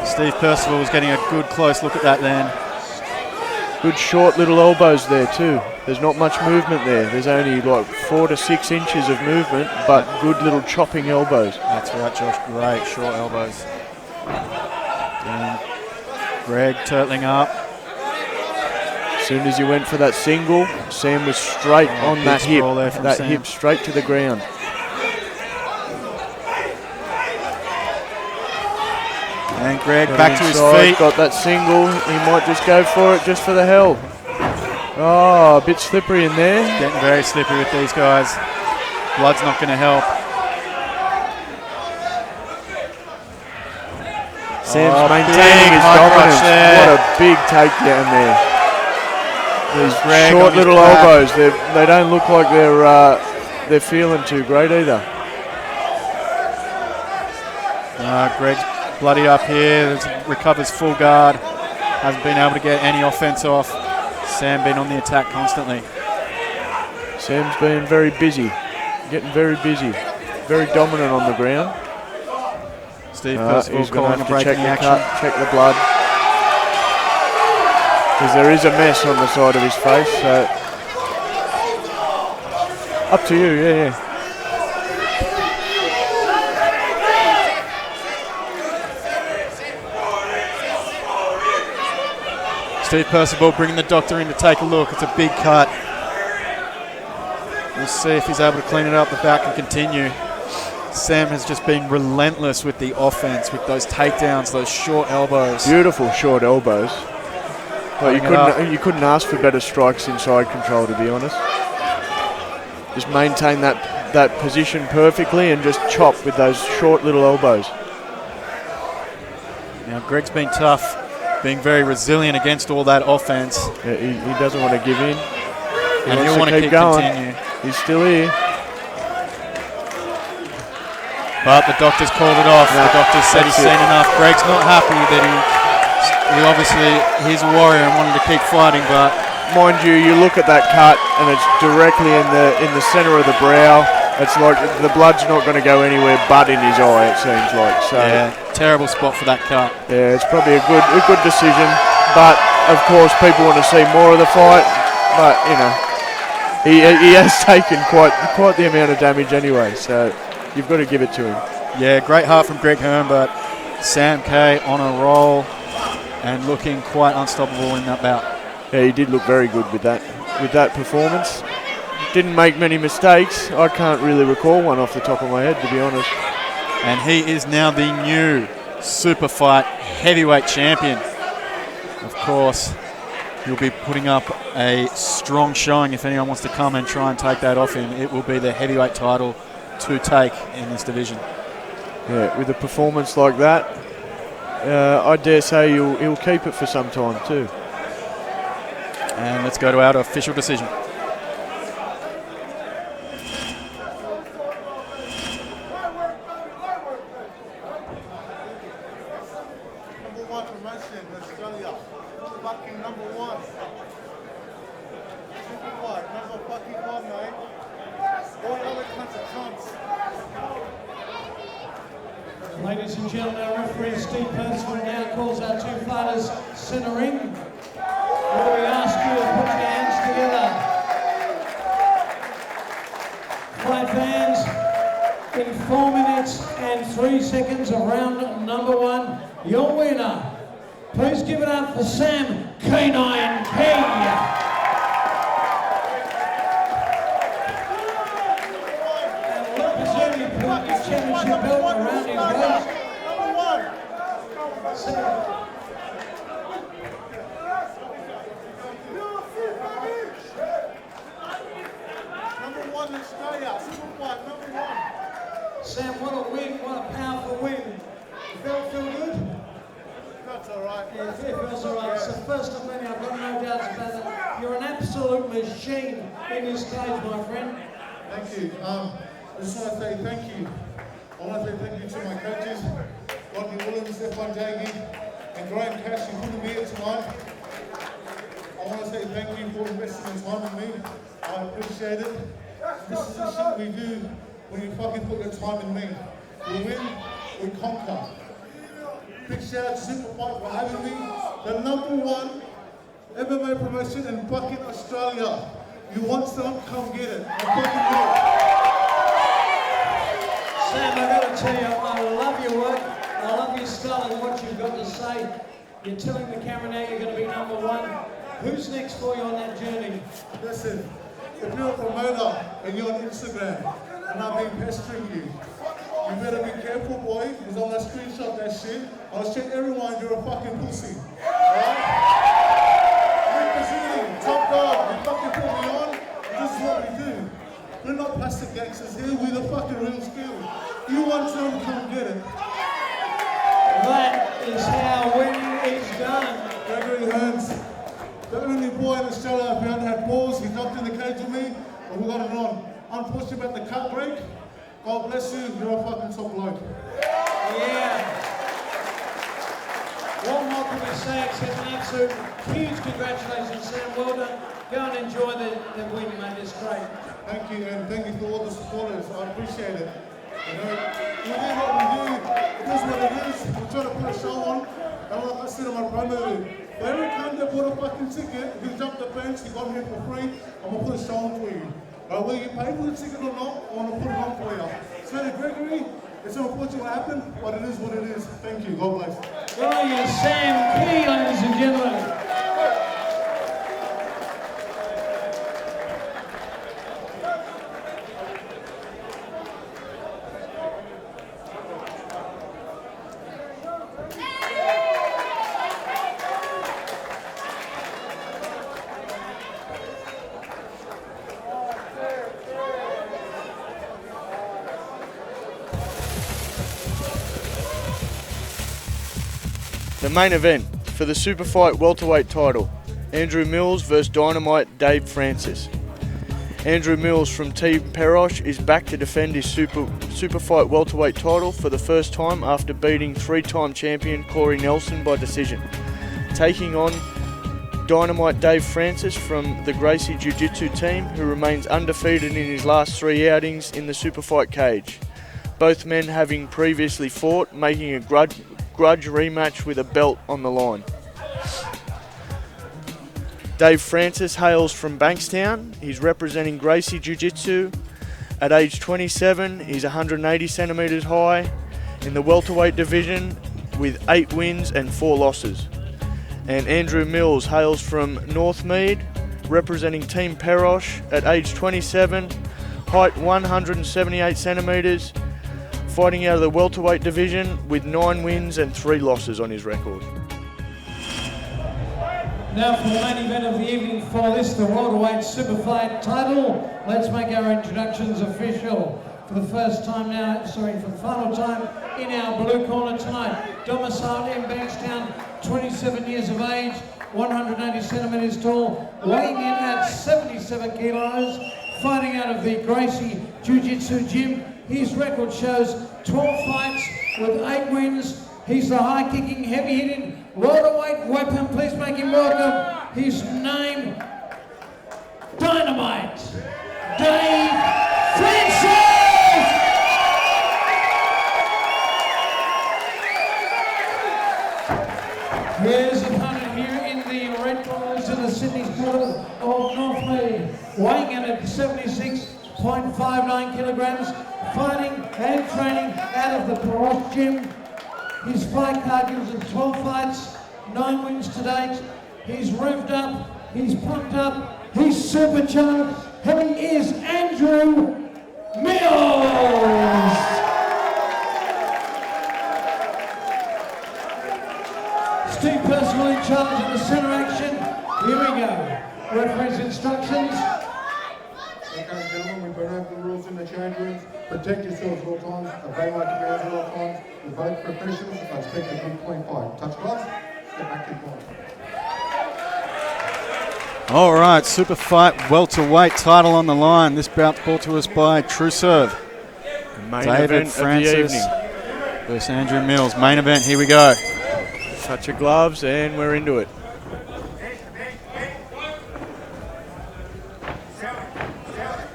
Steve Percival was getting a good close look at that then. Good short little elbows there too. There's not much movement there. There's only like 4 to 6 inches of movement, but good little chopping elbows. That's right, Josh. Great short elbows. And Greg turtling up. As soon as he went for that single, Sam was straight on that hip. That hip straight to the ground. And Greg back to his feet. Got that single. He might just go for it just for the hell. Oh, a bit slippery in there. Getting very slippery with these guys. Blood's not going to help. Sam's maintaining his dominance. What a big takedown there. These short little elbows. They don't look like they're feeling too great either. Greg's bloody up here. Recovers full guard. Hasn't been able to get any offense off. Sam been on the attack constantly. Sam's been very busy. Getting very busy. Very dominant on the ground. Steve Percival calling a break check in the action. cut, check the blood. Because there is a mess on the side of his face, so up to you, yeah. Steve Percival bringing the doctor in to take a look. It's a big cut. We'll see if he's able to clean it up the back and continue. Sam has just been relentless with the offense, with those takedowns, those short elbows. Beautiful short elbows. Well, you couldn't ask for better strikes inside control, to be honest. Just maintain that position perfectly and just chop with those short little elbows. Now Greg's been tough, being very resilient against all that offense. Yeah, he doesn't want to give in. And he'll want to keep going. Continue. He's still here. But the doctor's called it off. The doctor said he's seen enough. Greg's not happy that he obviously, he's a warrior and wanted to keep fighting, but mind you, you look at that cut and it's directly in the center of the brow. It's like the blood's not going to go anywhere but in his eye, it seems like. So yeah, terrible spot for that cut. Yeah, it's probably a good decision, but of course people want to see more of the fight. But you know, he has taken quite the amount of damage anyway, so you've got to give it to him. Yeah, great heart from Greg Hearn, but Sam K on a roll and looking quite unstoppable in that bout. Yeah, he did look very good with that performance. Didn't make many mistakes. I can't really recall one off the top of my head, to be honest. And he is now the new SuperFight heavyweight champion. Of course, he'll be putting up a strong showing if anyone wants to come and try and take that off him. It will be the heavyweight title to take in this division. Yeah, with a performance like that, I dare say he'll keep it for some time too. And let's go to our official decision. Ladies and gentlemen, our referee Steve Percival now calls our two fighters centering. Where we ask you to put your hands together. Fight fans, in 4 minutes and 3 seconds of round number one, your winner Please give it up for Sam K9 King. And representing the championship belt around his waist. Sam, what a win, what a powerful win. The belt feel good? That's all right. Yeah, it feels all right. It's the first of many, I've got no doubts about that. You're an absolute machine in this cage, my friend. Thank you. I just want to say thank you. I want to say thank you to my coaches, Rodney Williams, Stefan Jaggi, and Graham Cash, who couldn't be here tonight. I want to say thank you for investing the time in me. I appreciate it. This is the shit we do when you fucking put your time in me. We win, we conquer. Big shout out to SuperFight for having me. The #1 MMA promotion in fucking Australia. You want some? Come get it. I fucking do it. Sam, I gotta tell you, I love your work. I love your style and what you've got to say. You're telling the camera now you're going to be #1. Who's next for you on that journey? Listen, if you're a promoter and you're on Instagram and I've been pestering you, you better be careful, boy, because I'm gonna screenshot that shit. I'll check everyone you're a fucking pussy. Alright? Representing, top dog, you fucking put me on, this is what we do. We're not plastic gangsters here, we're the fucking real skill. You want some, come get it. That is how winning is done. Gregory Hearns, the only boy in Australia who hadn't had balls, he jumped in the cage with me, and we got it on. Unfortunately about the cut break, God bless you, you're a fucking top bloke. Yeah. What more can we say except an absolute huge congratulations, Sam. Well done. Go and enjoy the win, mate. It's great. Thank you, and thank you for all the supporters. I appreciate it. You know, we do what we do. It is what it is. We're trying to put a show on. And like I said on my promo, for every time they bought a fucking ticket, if you jump the fence, you got here for free, I'm going to put a show on for you. Whether you pay for the ticket or not, I want to put it on for you. So Gregory, it's unfortunate what happened, but it is what it is. Thank you. God bless. Well, you're Sam Key, ladies and gentlemen. The main event for the SuperFight welterweight title, Andrew Mills vs Dynamite Dave Francis. Andrew Mills from Team Perosh is back to defend his SuperFight welterweight title for the first time after beating three-time champion Corey Nelson by decision. Taking on Dynamite Dave Francis from the Gracie Jiu-Jitsu team, who remains undefeated in his last 3 outings in the SuperFight cage. Both men having previously fought, making a grudge rematch with a belt on the line. Dave Francis hails from Bankstown. He's representing Gracie Jiu-Jitsu. At age 27, he's 180 centimetres high in the welterweight division with 8 wins and 4 losses. And Andrew Mills hails from Northmead, representing Team Perosh. At age 27, height 178 centimetres, fighting out of the welterweight division with 9 wins and 3 losses on his record. Now for the main event of the evening for this, the welterweight SuperFight title. Let's make our introductions official. For the first time now, for the final time in our blue corner tonight. Domiciled in Bankstown, 27 years of age, 180 centimetres tall, weighing in at 77 kilos, fighting out of the Gracie Jiu-Jitsu gym. His record shows 12 fights with 8 wins. He's the high-kicking, heavy-hitting, welterweight weapon. Please make him welcome. His name, Dynamite Dave Francis! Here's the opponent here in the red corners in the Sydney quarter of Northmead, weighing in at 76.59 kilograms, fighting and training out of the Perosh gym. His fight card gives him 12 fights, 9 wins to date. He's revved up, he's pumped up, he's supercharged. He is Andrew Mills. Steve Percival in charge of the centre action. Here we go. Referee's instructions. Okay, gentlemen, we've been over the rules in the change rooms. Protect yourselves at all times. Obey my commands at all times. We're both professionals. I expect a good, clean fight. Touch gloves. Get back to your point. All right, SuperFight welterweight title on the line. This bout brought to us by True Serve. David Francis versus Andrew Mills. Main event, here we go. Touch of gloves and we're into it.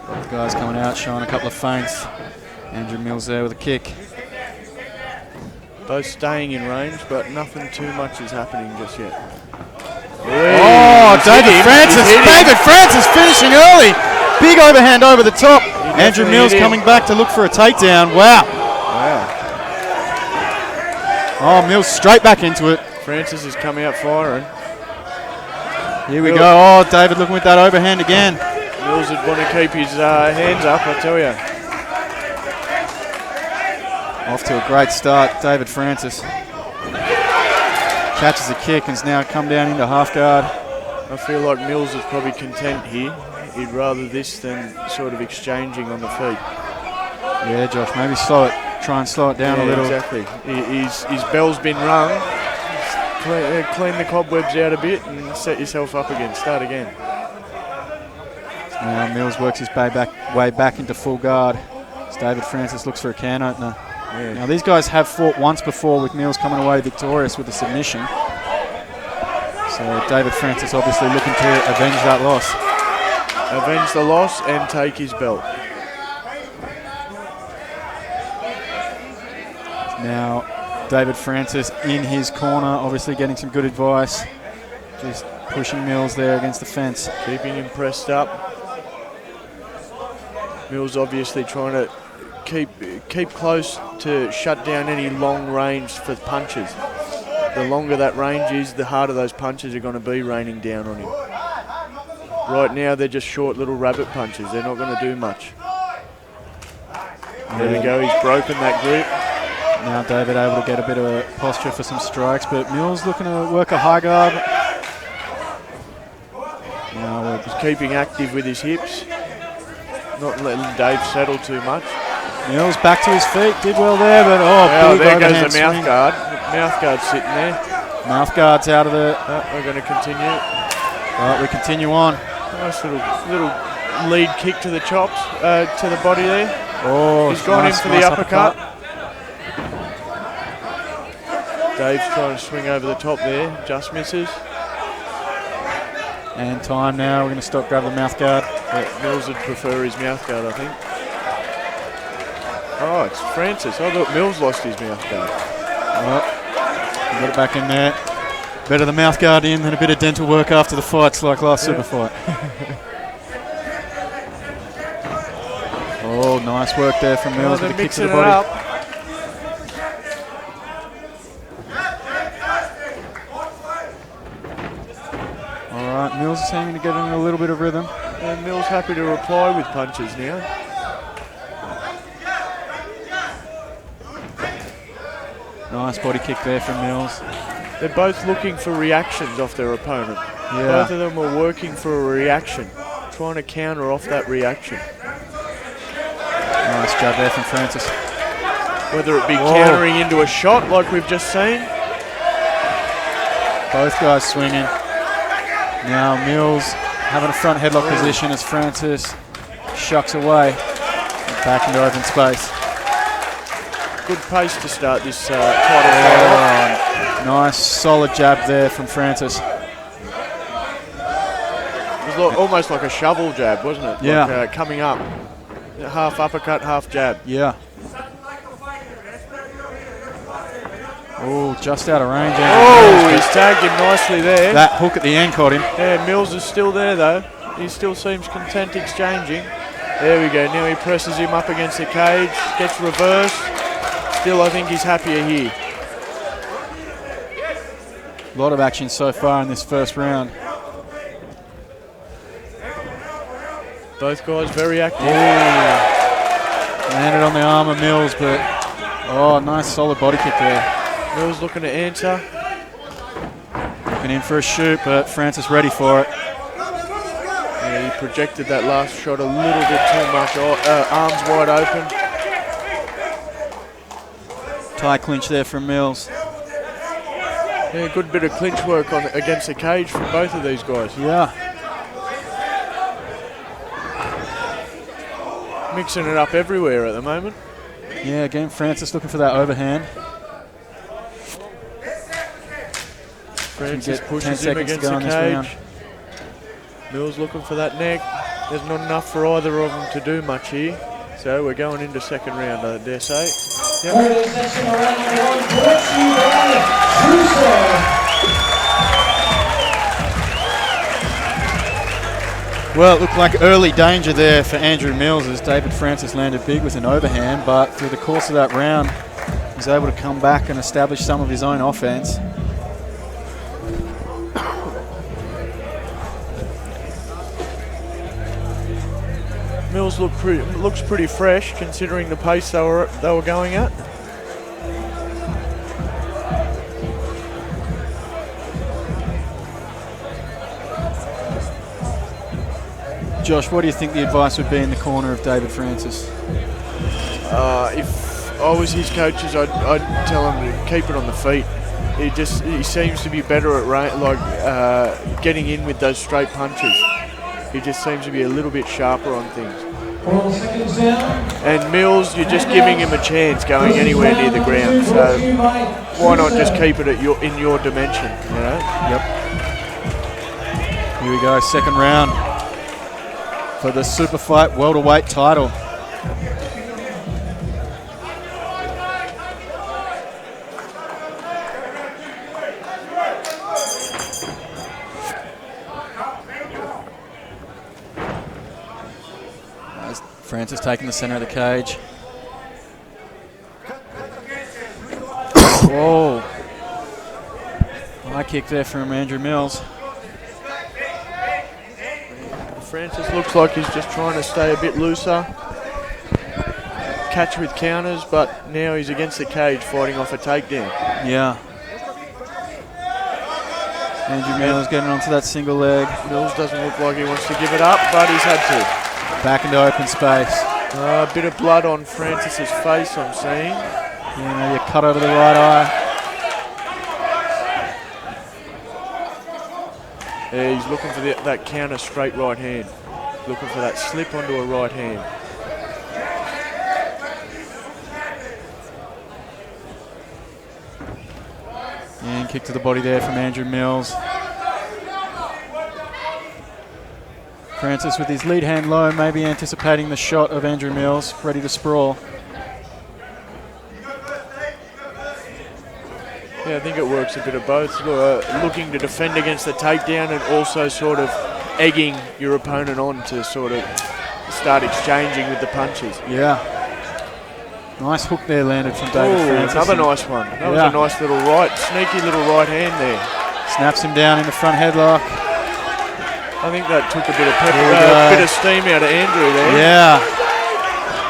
Both guys coming out, showing a couple of feints. Andrew Mills there with a kick. Both staying in range, but nothing too much is happening just yet. Oh, David Francis! David Francis finishing early. Big overhand over the top. Andrew Mills coming back to look for a takedown. Wow. Oh, Mills straight back into it. Francis is coming out firing. Here we go. Oh, David looking with that overhand again. Mills would want to keep his hands up, I tell you. Off to a great start, David Francis. Catches a kick and has now come down into half guard. I feel like Mills is probably content here. He'd rather this than sort of exchanging on the feet. Yeah, Josh, maybe try and slow it down a little. Exactly. His bell's been rung. Clean the cobwebs out a bit and set yourself up again. Start again. Now Mills works his way back into full guard as David Francis looks for a can opener. Yeah. Now these guys have fought once before with Mills coming away victorious with a submission. So David Francis obviously looking to avenge that loss. Avenge the loss and take his belt. Now David Francis in his corner, obviously getting some good advice. Just pushing Mills there against the fence. Keeping him pressed up. Mills obviously trying to keep close to shut down any long range for punches. The longer that range is, the harder those punches are going to be raining down on him. Right now they're just short little rabbit punches. They're not going to do much. There we go, he's broken that grip. Now David able to get a bit of a posture for some strikes, but Mills looking to work a high guard. Now he's keeping active with his hips. Not letting Dave settle too much. Mills back to his feet, did well there, but there goes the mouth guard. Mouth guard's sitting there. Mouth guard's out of the... we're going to continue. Right, we continue on. Nice little lead kick to the chops, to the body there. Oh, he's gone in for the uppercut. Dave's trying to swing over the top there, just misses. And time now, we're going to stop, grab the mouth guard. Mills would prefer his mouth guard, I think. Oh, it's Francis. I thought Mills lost his mouth guard. Well, got it back in there. Better the mouth guard in than a bit of dental work after the fights like last SuperFight. Oh, nice work there from Mills with the kick to the body. Alright, Mills is seeming to get in a little bit of rhythm. And Mills happy to reply with punches now. Nice body kick there from Mills. They're both looking for reactions off their opponent. Yeah. Both of them are working for a reaction, trying to counter off that reaction. Nice jab there from Francis. Whether it be countering into a shot like we've just seen. Both guys swinging. Now Mills having a front headlock position as Francis shucks away. Back into open space. Good pace to start this title fight. Nice solid jab there from Francis. It was almost like a shovel jab, wasn't it? Yeah. Like, coming up. Half uppercut, half jab. Yeah. Oh, just out of range. Oh, he's tagged him nicely there. That hook at the end caught him. Yeah, Mills is still there though. He still seems content exchanging. There we go. Now he presses him up against the cage. Gets reversed. Still, I think he's happier here. A lot of action so far in this first round. Both guys very active. Landed on the arm of Mills, but nice solid body kick there. Mills looking to answer. Looking in for a shoot, but Francis ready for it. Yeah, he projected that last shot a little bit too much. Arms wide open. Tie clinch there from Mills. Yeah, good bit of clinch work against the cage from both of these guys. Yeah. Mixing it up everywhere at the moment. Yeah, again, Francis looking for that overhand. Francis pushes him against the cage. Mills looking for that neck. There's not enough for either of them to do much here. So we're going into second round, I dare say. Yep. Well, it looked like early danger there for Andrew Mills as David Francis landed big with an overhand, but through the course of that round, he was able to come back and establish some of his own offense. Mills looks pretty fresh considering the pace they were going at. Josh, what do you think the advice would be in the corner of David Francis? If I was his coaches, I'd tell him to keep it on the feet. He seems to be better at getting in with those straight punches. He just seems to be a little bit sharper on things. And Mills, you're just giving him a chance going anywhere near the ground. So why not just keep it in your dimension? You know? Yep. Here we go, second round for the SuperFight welterweight title. Francis taking the center of the cage. Whoa. High kick there from Andrew Mills. Francis looks like he's just trying to stay a bit looser. Catch with counters, but now he's against the cage fighting off a takedown. Yeah. Andrew Mills getting onto that single leg. Mills doesn't look like he wants to give it up, but he's had to. Back into open space. A bit of blood on Francis's face, I'm seeing. Yeah, maybe a cut over the right eye. Yeah, he's looking for that counter straight right hand. Looking for that slip onto a right hand. And kick to the body there from Andrew Mills. Francis with his lead hand low, maybe anticipating the shot of Andrew Mills, ready to sprawl. Yeah, I think it works a bit of both. Looking to defend against the takedown and also sort of egging your opponent on to sort of start exchanging with the punches. Yeah. Nice hook there landed from David Francis. Another nice one. That was a nice little sneaky little right hand there. Snaps him down in the front headlock. I think that took a bit of bit of steam out of Andrew there. Yeah.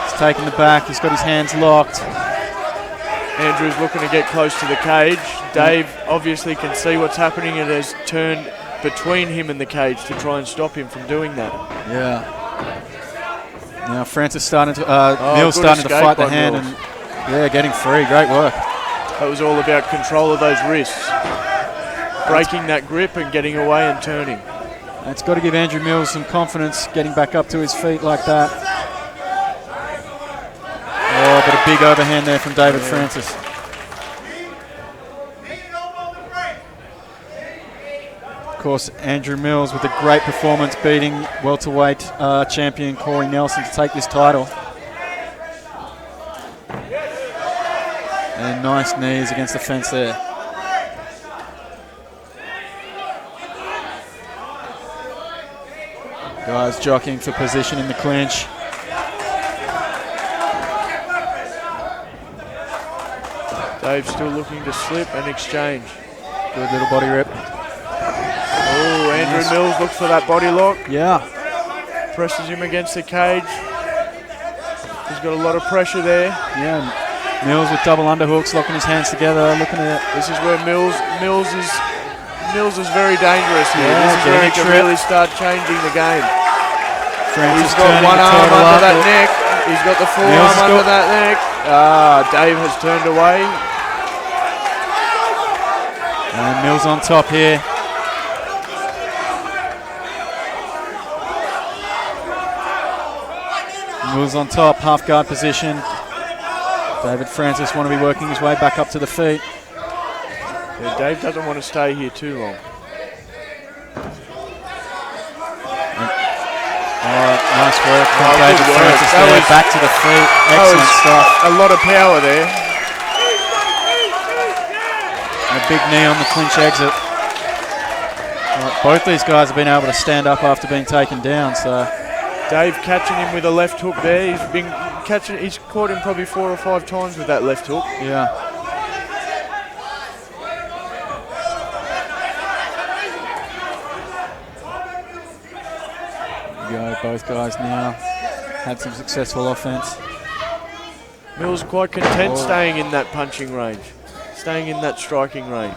He's taking the back. He's got his hands locked. Andrew's looking to get close to the cage. Dave obviously can see what's happening and has turned between him and the cage to try and stop him from doing that. Yeah. Now Francis starting to Mills starting to fight the hand and getting free. Great work. That was all about control of those wrists. Breaking that grip and getting away and turning. It's got to give Andrew Mills some confidence getting back up to his feet like that. Oh, but a big overhand there from David Francis. Of course, Andrew Mills with a great performance beating welterweight champion Corey Nelson to take this title. And nice knees against the fence there. Guys jockeying for position in the clinch. Dave still looking to slip and exchange. Good little body rip. Oh, Andrew Mills looks for that body lock. Yeah. Presses him against the cage. He's got a lot of pressure there. Yeah. Mills with double underhooks, locking his hands together, looking at it. This is where Mills is very dangerous here. Yeah, this is where he can really start changing the game. Francis He's got one arm under that neck. He's got the forearm under that neck. Dave has turned away. And Mills on top here. Mills on top, half guard position. David Francis want to be working his way back up to the feet. Yeah, Dave doesn't want to stay here too long. Nice work from David Francis there, back to the feet. Excellent stuff. A lot of power there. And a big knee on the clinch exit. Both these guys have been able to stand up after being taken down. So Dave catching him with a left hook there. He's caught him probably 4 or 5 times with that left hook. Yeah. Go, both guys now had some successful offense. Mills quite content staying in that punching range, staying in that striking range.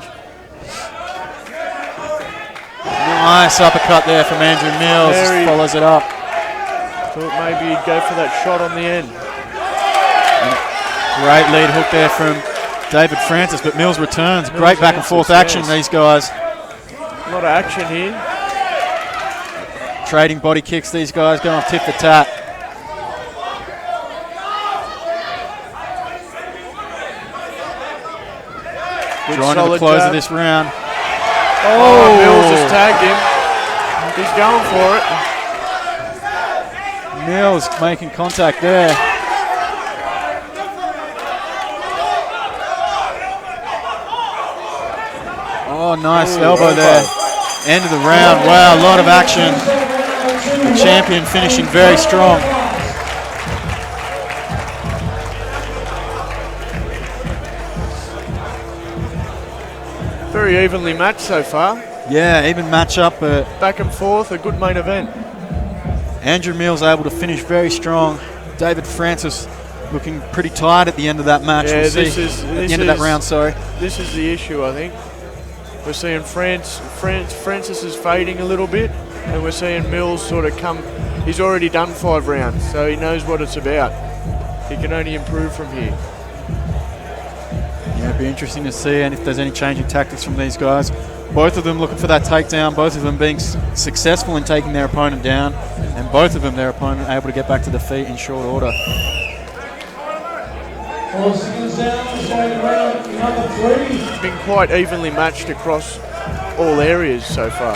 Nice uppercut there from Andrew Mills, just follows it up. Thought maybe he'd go for that shot on the end. Great lead hook there from David Francis, but Mills returns. Great back and forth action, these guys. A lot of action here. Trading body kicks, these guys going off tit for tat. Trying to the close of this round. Oh, Mills just tagged him. He's going for it. Mills making contact there. Oh, nice elbow there. End of the round. Wow, a lot of action. The champion finishing very strong. Very evenly matched so far. Yeah, even match up. Back and forth, a good main event. Andrew Mills able to finish very strong. David Francis looking pretty tired at the end of that match. Yeah, we'll see at the end of that round, sorry. This is the issue, I think. We're seeing Francis is fading a little bit, and we're seeing Mills sort of come. He's already done 5 rounds, so he knows what it's about. He can only improve from here. Yeah, it'd be interesting to see and if there's any changing tactics from these guys. Both of them looking for that takedown, both of them being successful in taking their opponent down, and both of them, their opponent, able to get back to the feet in short order. It's been quite evenly matched across all areas so far.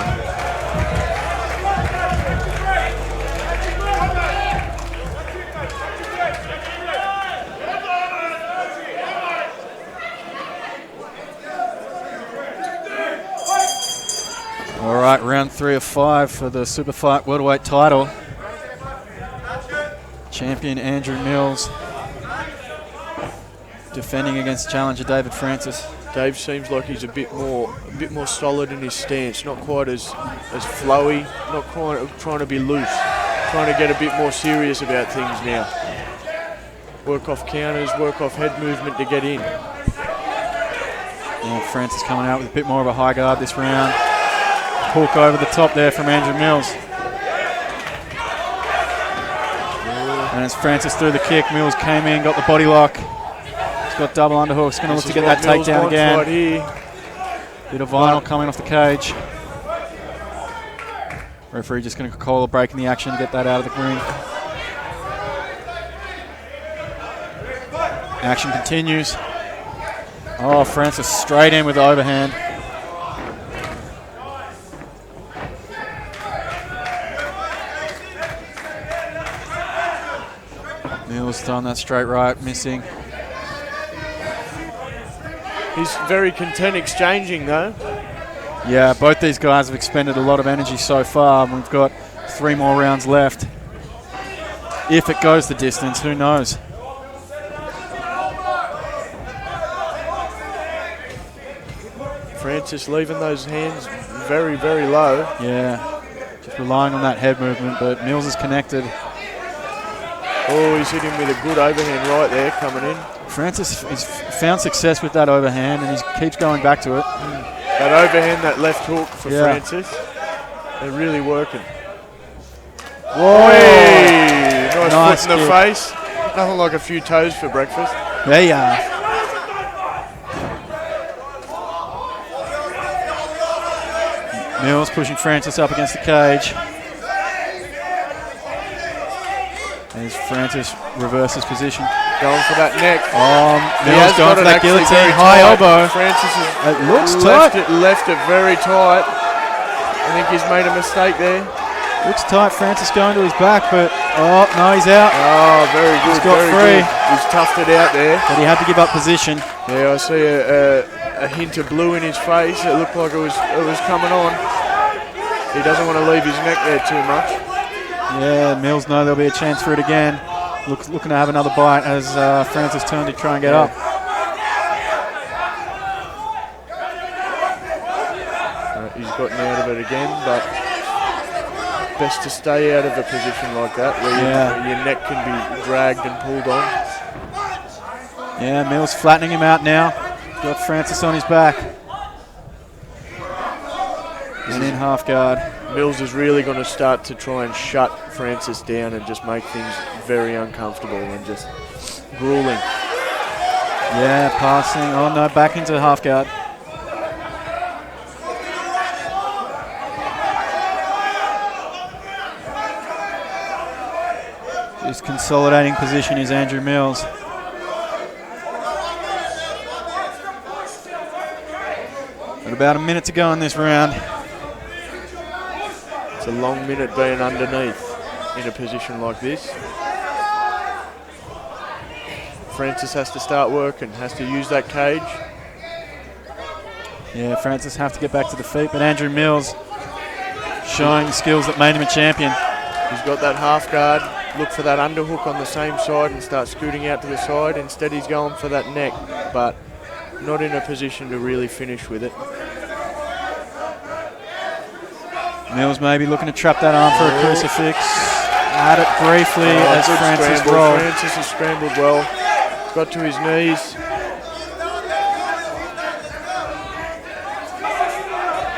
All right, round 3 of 5 for the SuperFight welterweight title. Champion Andrew Mills defending against challenger David Francis. Dave seems like he's a bit more solid in his stance, not quite as flowy, not quite trying to be loose, trying to get a bit more serious about things now. Work off counters, work off head movement to get in. And Francis coming out with a bit more of a high guard this round. Hook over the top there from Andrew Mills. And as Francis threw the kick, Mills came in, got the body lock. He's got double underhooks, going to look to get that takedown again. Right here. Bit of vinyl coming off the cage. Referee just going to call a break in the action to get that out of the ring. Action continues. Oh, Francis straight in with the overhand. Mills throwing that straight right, missing. He's very content exchanging though. Yeah, both these guys have expended a lot of energy so far. We've got 3 more rounds left. If it goes the distance, who knows? Francis leaving those hands very, very low. Yeah, just relying on that head movement, but Mills is connected. Oh, he's hitting with a good overhand right there coming in. Francis has found success with that overhand, and he keeps going back to it. That overhand, that left hook for Francis. They're really working. Whoa! Nice foot in the face. Nothing like a few toes for breakfast. There you are. Mills pushing Francis up against the cage. As Francis reverses position. Going for that neck. Mills going for that guillotine, high elbow. Francis has it looks tight. Left it very tight. I think he's made a mistake there. Looks tight. Francis going to his back, but no, he's out. Oh, very good. He's got free. He's toughed it out there. But he had to give up position. Yeah, I see a hint of blue in his face. It looked like it was coming on. He doesn't want to leave his neck there too much. Yeah, Mills know there'll be a chance for it again. Looking to have another bite as Francis turned to try and get up. He's gotten out of it again, but best to stay out of a position like that where your neck can be dragged and pulled on. Yeah, Mills flattening him out now. Got Francis on his back. And in half guard. Mills is really going to start to try and shut Francis down and just make things very uncomfortable and just grueling. Yeah, passing. Oh no, back into half guard. Just consolidating position is Andrew Mills. Got about a minute to go in this round. It's a long minute being underneath in a position like this. Francis has to start working, has to use that cage. Yeah, Francis have to get back to the feet, but Andrew Mills showing the skills that made him a champion. He's got that half guard, look for that underhook on the same side and start scooting out to the side. Instead he's going for that neck, but not in a position to really finish with it. Mills maybe looking to trap that arm for a crucifix. Had it briefly as Francis rolled. Francis has scrambled well, got to his knees.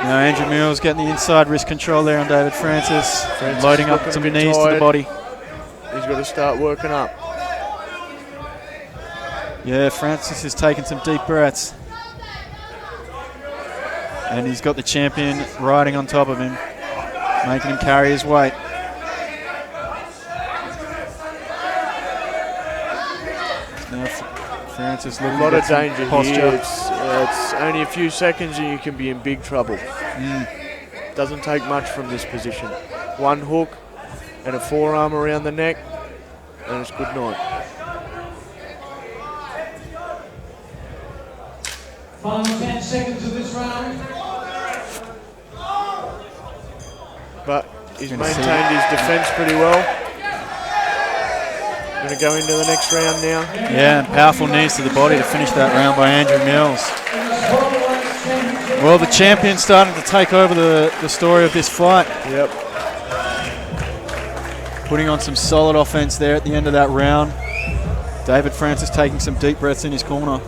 Now Andrew Mills getting the inside wrist control there on David Francis loading up some knees to the body. He's got to start working up. Yeah, Francis is taking some deep breaths. And he's got the champion riding on top of him, making him carry his weight. Now Francis looking a lot of some danger posture. here. It's only a few seconds and you can be in big trouble. Doesn't take much from this position. One hook and a forearm around the neck and it's good night. Final 10 seconds of this round. But he's maintained his defence pretty well. Going to go into the next round now. Yeah, and powerful knees to the body to finish that round by Andrew Mills. Well, the champion's starting to take over the story of this fight. Yep. Putting on some solid offense there at the end of that round. David Francis taking some deep breaths in his corner.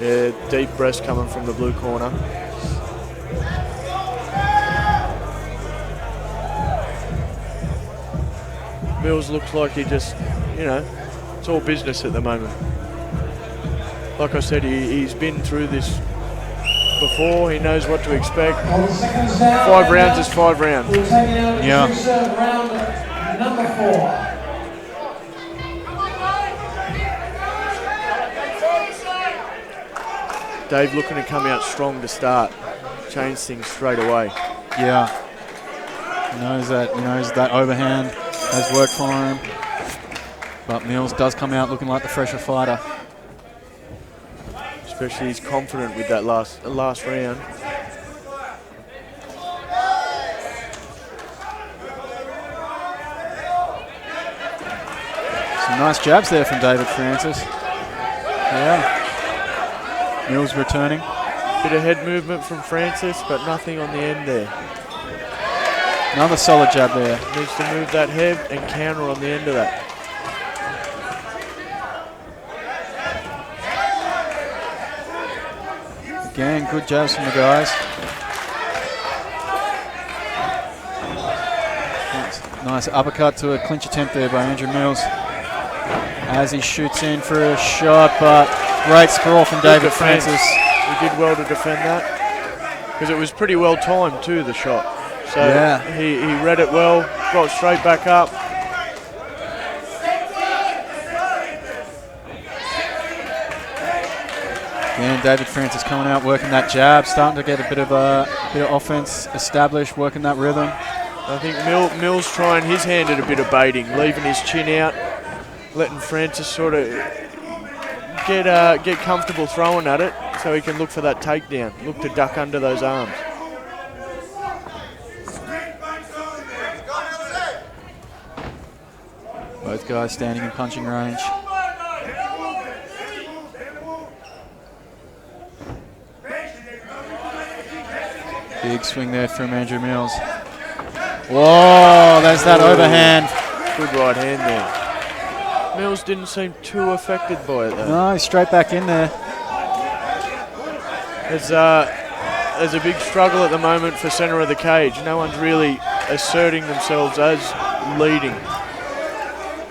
Yeah, deep breath coming from the blue corner. Mills looks like he just, it's all business at the moment. Like I said, he's been through this before. He knows what to expect. 5 rounds is 5 rounds. Yeah. Round number 4. Dave looking to come out strong to start, change things straight away. Yeah. He knows that overhand has worked for him. But Mills does come out looking like the fresher fighter. Especially he's confident with that last round. Some nice jabs there from David Francis. Yeah. Mills returning. Bit of head movement from Francis, but nothing on the end there. Another solid jab there. Needs to move that head and counter on the end of that. Again, good jabs from the guys. Nice uppercut to a clinch attempt there by Andrew Mills. As he shoots in for a shot, but great sprawl from David Francis. He did well to defend that, because it was pretty well timed too, the shot. So yeah. he read it well, got straight back up. Again, David Francis coming out, working that jab, starting to get a bit of offense established, working that rhythm. I think Mills trying his hand at a bit of baiting, leaving his chin out, letting Francis sort of get comfortable throwing at it, so he can look for that takedown, look to duck under those arms. Both guys standing in punching range. Big swing there from Andrew Mills. Whoa, there's that overhand. Good right hand there. Mills didn't seem too affected by it though. No, he's straight back in there. There's a big struggle at the moment for centre of the cage. No one's really asserting themselves as leading.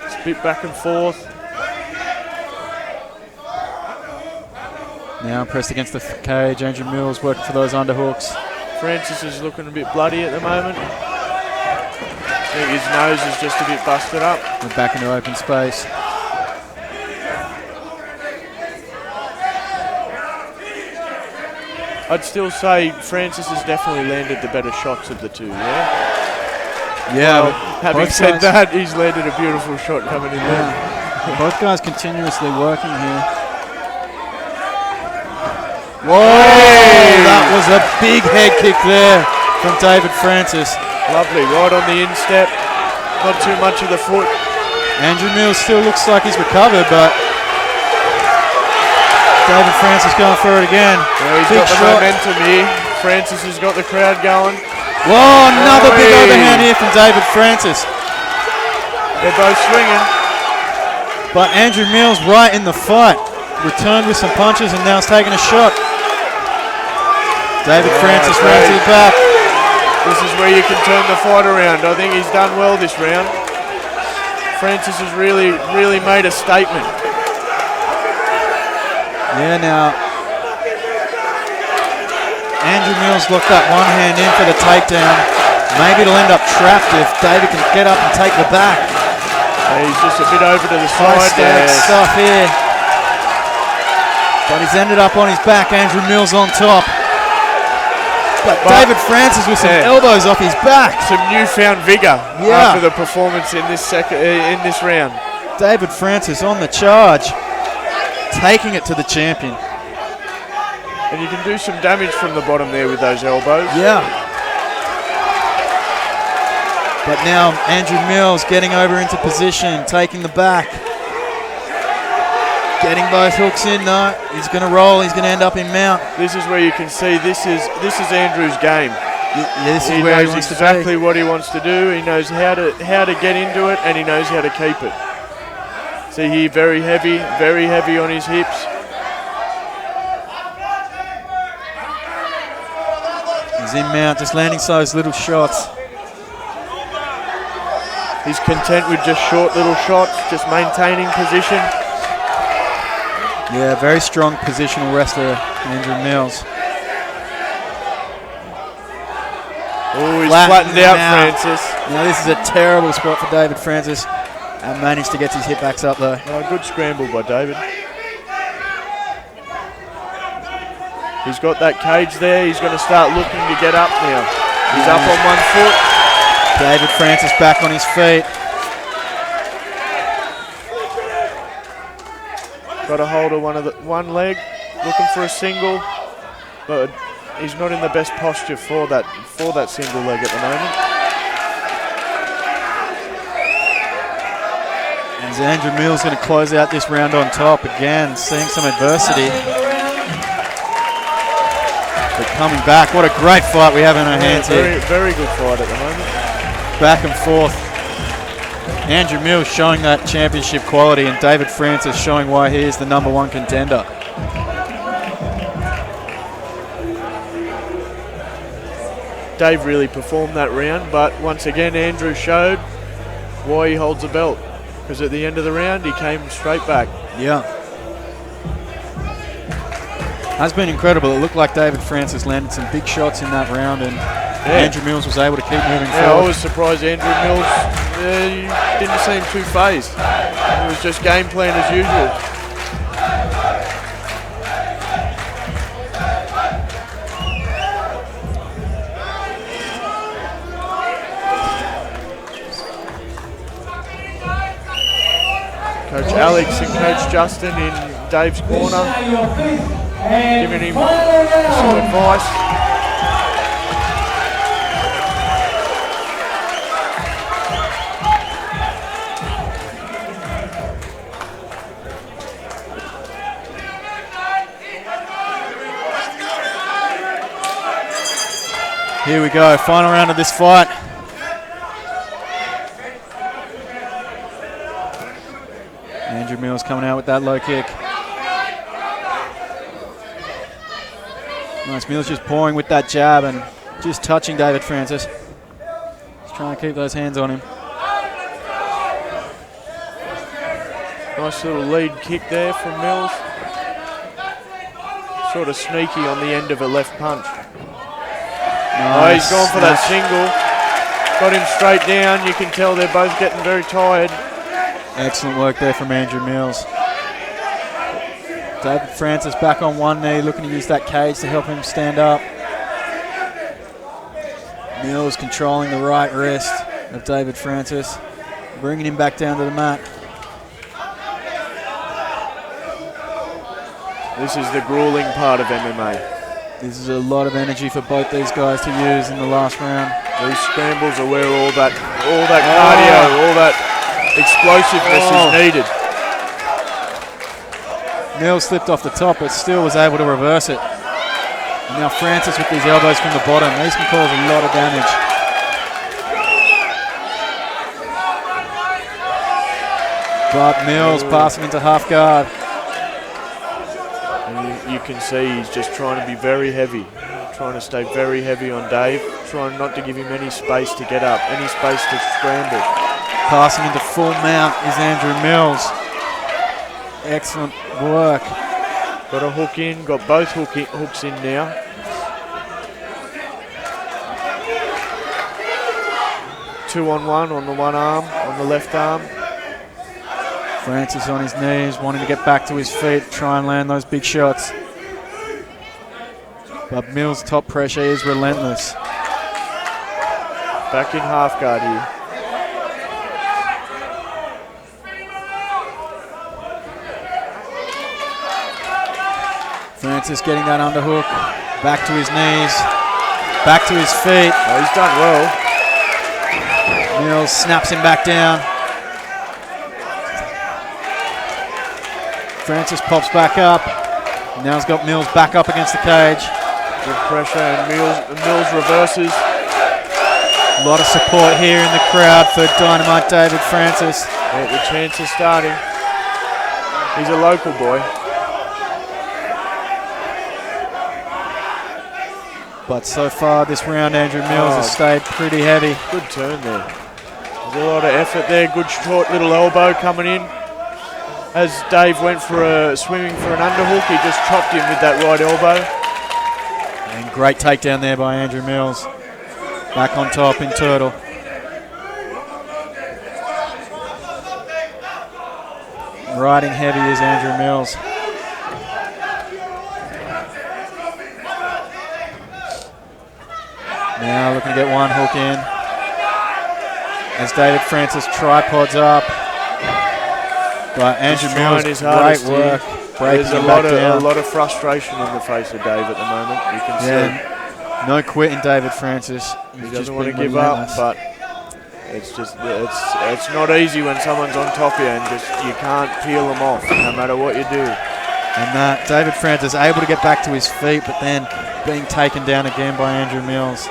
It's a bit back and forth. Now pressed against the cage. Andrew Mills working for those underhooks. Francis is looking a bit bloody at the moment. I think his nose is just a bit busted up. We're back into open space. I'd still say Francis has definitely landed the better shots of the two, yeah? Yeah. Well, having said that, he's landed a beautiful shot coming in there. Both guys continuously working here. Whoa! Hey! That was a big head kick there from David Francis. Lovely, right on the instep. Not too much of the foot. Andrew Mills still looks like he's recovered, but David Francis going for it again. Yeah, he's got the momentum here. Francis has got the crowd going. Whoa, another big overhand here from David Francis. They're both swinging. But Andrew Mills right in the fight. Returned with some punches and now is taking a shot. David Francis rounds to the back. This is where you can turn the fight around. I think he's done well this round. Francis has really made a statement. Yeah, now Andrew Mills locked that one hand in for the takedown. Maybe it'll end up trapped if David can get up and take the back. He's just a bit over to the side there. Stuff here. But he's ended up on his back. Andrew Mills on top. But David Francis with some elbows off his back. Some newfound vigour after the performance in this round. David Francis on the charge, taking it to the champion. And you can do some damage from the bottom there with those elbows. Yeah. But now Andrew Mills getting over into position, taking the back. Getting both hooks in, no, he's going to roll, he's going to end up in mount. This is where you can see this is Andrew's game. This he is where knows exactly what he wants to do, he knows how to get into it, and he knows how to keep it. See here, very heavy on his hips. He's in mount, just landing those little shots. He's content with just short little shots, just maintaining position. Yeah, very strong positional wrestler, Andrew Mills. Oh, he's flattened out Francis. Now this is a terrible spot for David Francis. And managed to get his hip backs up though. Oh, good scramble by David. He's got that cage there. He's going to start looking to get up now. He's up on one foot. David Francis back on his feet. got a hold of one leg, looking for a single, but he's not in the best posture for that single leg at the moment. And Andrew Mills going to close out this round on top again, seeing some adversity. But coming back, what a great fight we have in our hands here. Very good fight at the moment. Back and forth. Andrew Mills showing that championship quality, and David Francis showing why he is the #1 contender. Dave really performed that round, but once again Andrew showed why he holds the belt, because at the end of the round he came straight back. Yeah. Has been incredible. It looked like David Francis landed some big shots in that round, and Andrew Mills was able to keep moving forward. I was surprised Andrew Mills didn't seem too phased. It was just game plan as usual. Coach Alex and Coach Justin in Dave's corner, giving him some advice. Here we go, final round of this fight. Andrew Mills coming out with that low kick. Nice, Mills just pouring with that jab and just touching David Francis. Just trying to keep those hands on him. Nice little lead kick there from Mills. Sort of sneaky on the end of a left punch. Nice. Oh, he's gone for that single. Got him straight down. You can tell they're both getting very tired. Excellent work there from Andrew Mills. David Francis back on one knee, looking to use that cage to help him stand up. Mills controlling the right wrist of David Francis, bringing him back down to the mat. This is the grueling part of MMA. This is a lot of energy for both these guys to use in the last round. These scrambles are where all that cardio, all that explosiveness is needed. Mills slipped off the top, but still was able to reverse it. And now Francis with these elbows from the bottom. These can cause a lot of damage. But Mills passing into half guard. You can see he's just trying to be very heavy, trying to stay very heavy on Dave, trying not to give him any space to get up, any space to scramble. Passing into full mount is Andrew Mills. Excellent work. Got a hook in, got both hooks in now. Two on the one arm, on the left arm. Francis on his knees, wanting to get back to his feet, try and land those big shots. But Mills' top pressure is relentless. Back in half guard here. Francis getting that underhook, back to his knees, back to his feet. Oh, he's done well. Mills snaps him back down. Francis pops back up. Now he's got Mills back up against the cage. Good pressure, and Mills reverses. A lot of support here in the crowd for Dynamite David Francis. Yeah, the chance is starting. He's a local boy. But so far this round, Andrew Mills has stayed pretty heavy. Good turn there. There's a lot of effort there. Good short little elbow coming in. As Dave went for swimming for an underhook, he just chopped him with that right elbow. And great takedown there by Andrew Mills. Back on top in Turtle. Riding heavy is Andrew Mills. Now looking to get one hook in. As David Francis tripods up. But Andrew Mills, great work. breaking There's him back a down. lot of frustration in the face of Dave at the moment. You can see. No quitting, David Francis. He doesn't want to give up, but it's just it's not easy when someone's on top of you and just you can't peel them off no matter what you do. And David Francis able to get back to his feet, but then being taken down again by Andrew Mills,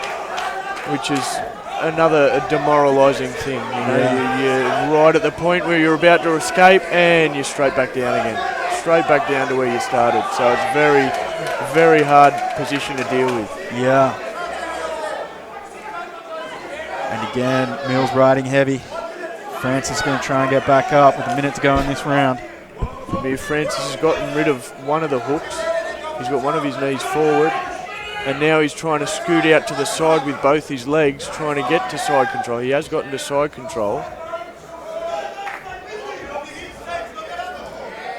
which is another demoralising thing. You know, you're right at the point where you're about to escape, and you're straight back down again, straight back down to where you started. So it's very, very hard position to deal with. Yeah. And again, Mills riding heavy. Francis going to try and get back up with a minute to go in this round. Francis has gotten rid of one of the hooks. He's got one of his knees forward, and now he's trying to scoot out to the side with both his legs, trying to get to side control. He has gotten to side control.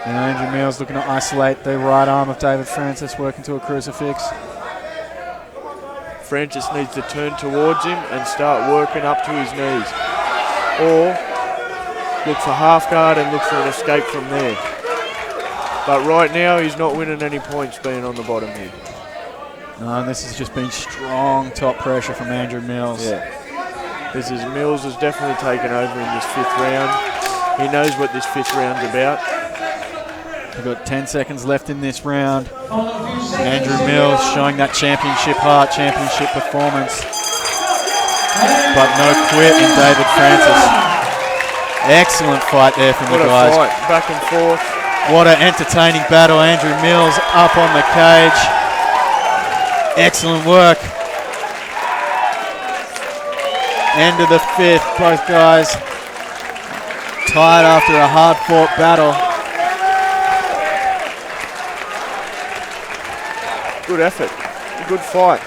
And Andrew Mills looking to isolate the right arm of David Francis, working to a crucifix. Francis needs to turn towards him and start working up to his knees, or look for half guard and look for an escape from there. But right now he's not winning any points being on the bottom here. No, and this has just been strong top pressure from Andrew Mills. Yeah. Mills has definitely taken over in this 5th round. He knows what this 5th round's about. We've got 10 seconds left in this round. Andrew Mills showing that championship heart, championship performance. But no quit in David Francis. Excellent fight there from the guys. What a fight, back and forth. What an entertaining battle. Andrew Mills up on the cage. Excellent work. End of the 5th. Both guys tied after a hard-fought battle. Good effort. Good fight.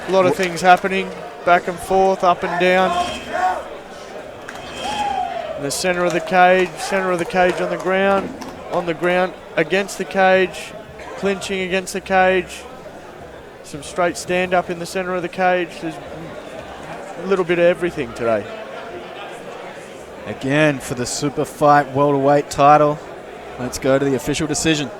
A lot of things happening. Back and forth, up and down. In the centre of the cage on the ground, against the cage, clinching against the cage. Some straight stand up in the centre of the cage. There's a little bit of everything today. Again, for the SuperFight welterweight title, let's go to the official decision.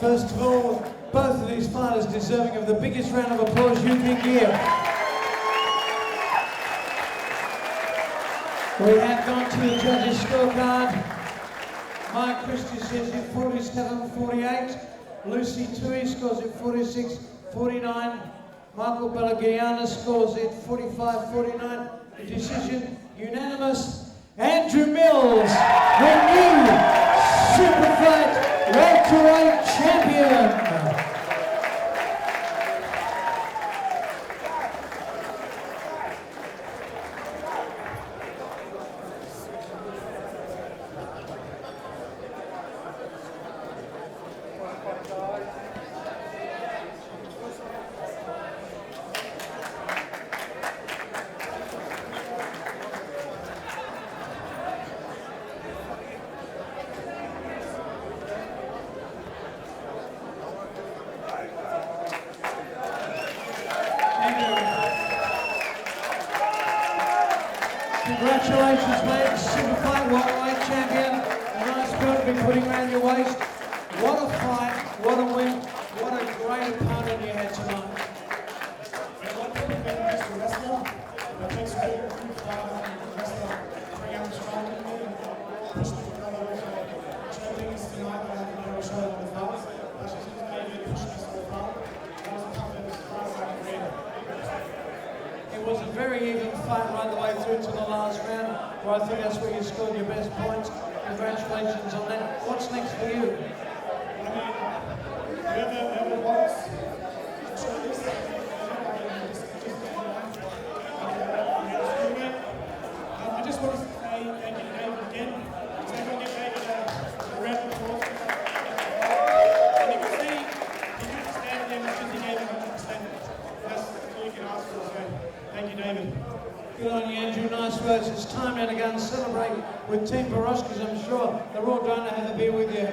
First of all, both of these fighters deserving of the biggest round of applause you can give. We have gone to the judges' scorecard. Mike Christie says it 47-48. Lucy Tui scores it 46-49. Michael Pellegrini scores it 45-49. The decision unanimous. Andrew Mills, the new SuperFight welterweight champion. Congratulations, mate. SuperFight welterweight champion. A nice belt to be putting around your waist. What a fight, what a win, what a great opponent you had tonight. It was a very even fight right the way through to the last round, where I think that's where you scored your best points. Congratulations on that. What's next for you? Whoever wants, I just want to say thank you to David again. So everyone give David a round of applause. And you can see, he didn't stand there because he gave 100%. That's all you can ask for, so thank you, David. Good on you, Andrew. Nice words. It's time now to go and celebrate with Team Baroshkas. I'm sure they're all going to have a beer with you.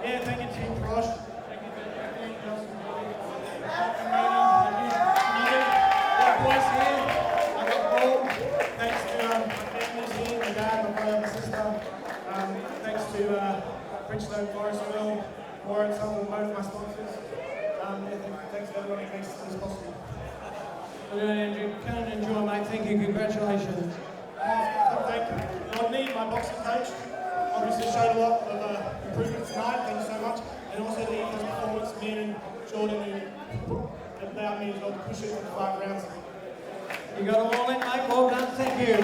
Yeah, thank you, Team Barosh. Bridgestone, Forestville, Warren, some of both my sponsors. Thanks to everyone who makes this possible. Good, Andrew. Can't enjoy, mate. Thank you. Congratulations. Thank you. Rodney, my boxing coach, obviously showed a lot of improvement tonight. Thank you so much. And also the Ethos performance, me and Jordan, who allowed me as well to push it for 5 rounds. You got them all in, mate. Well done. Thank you.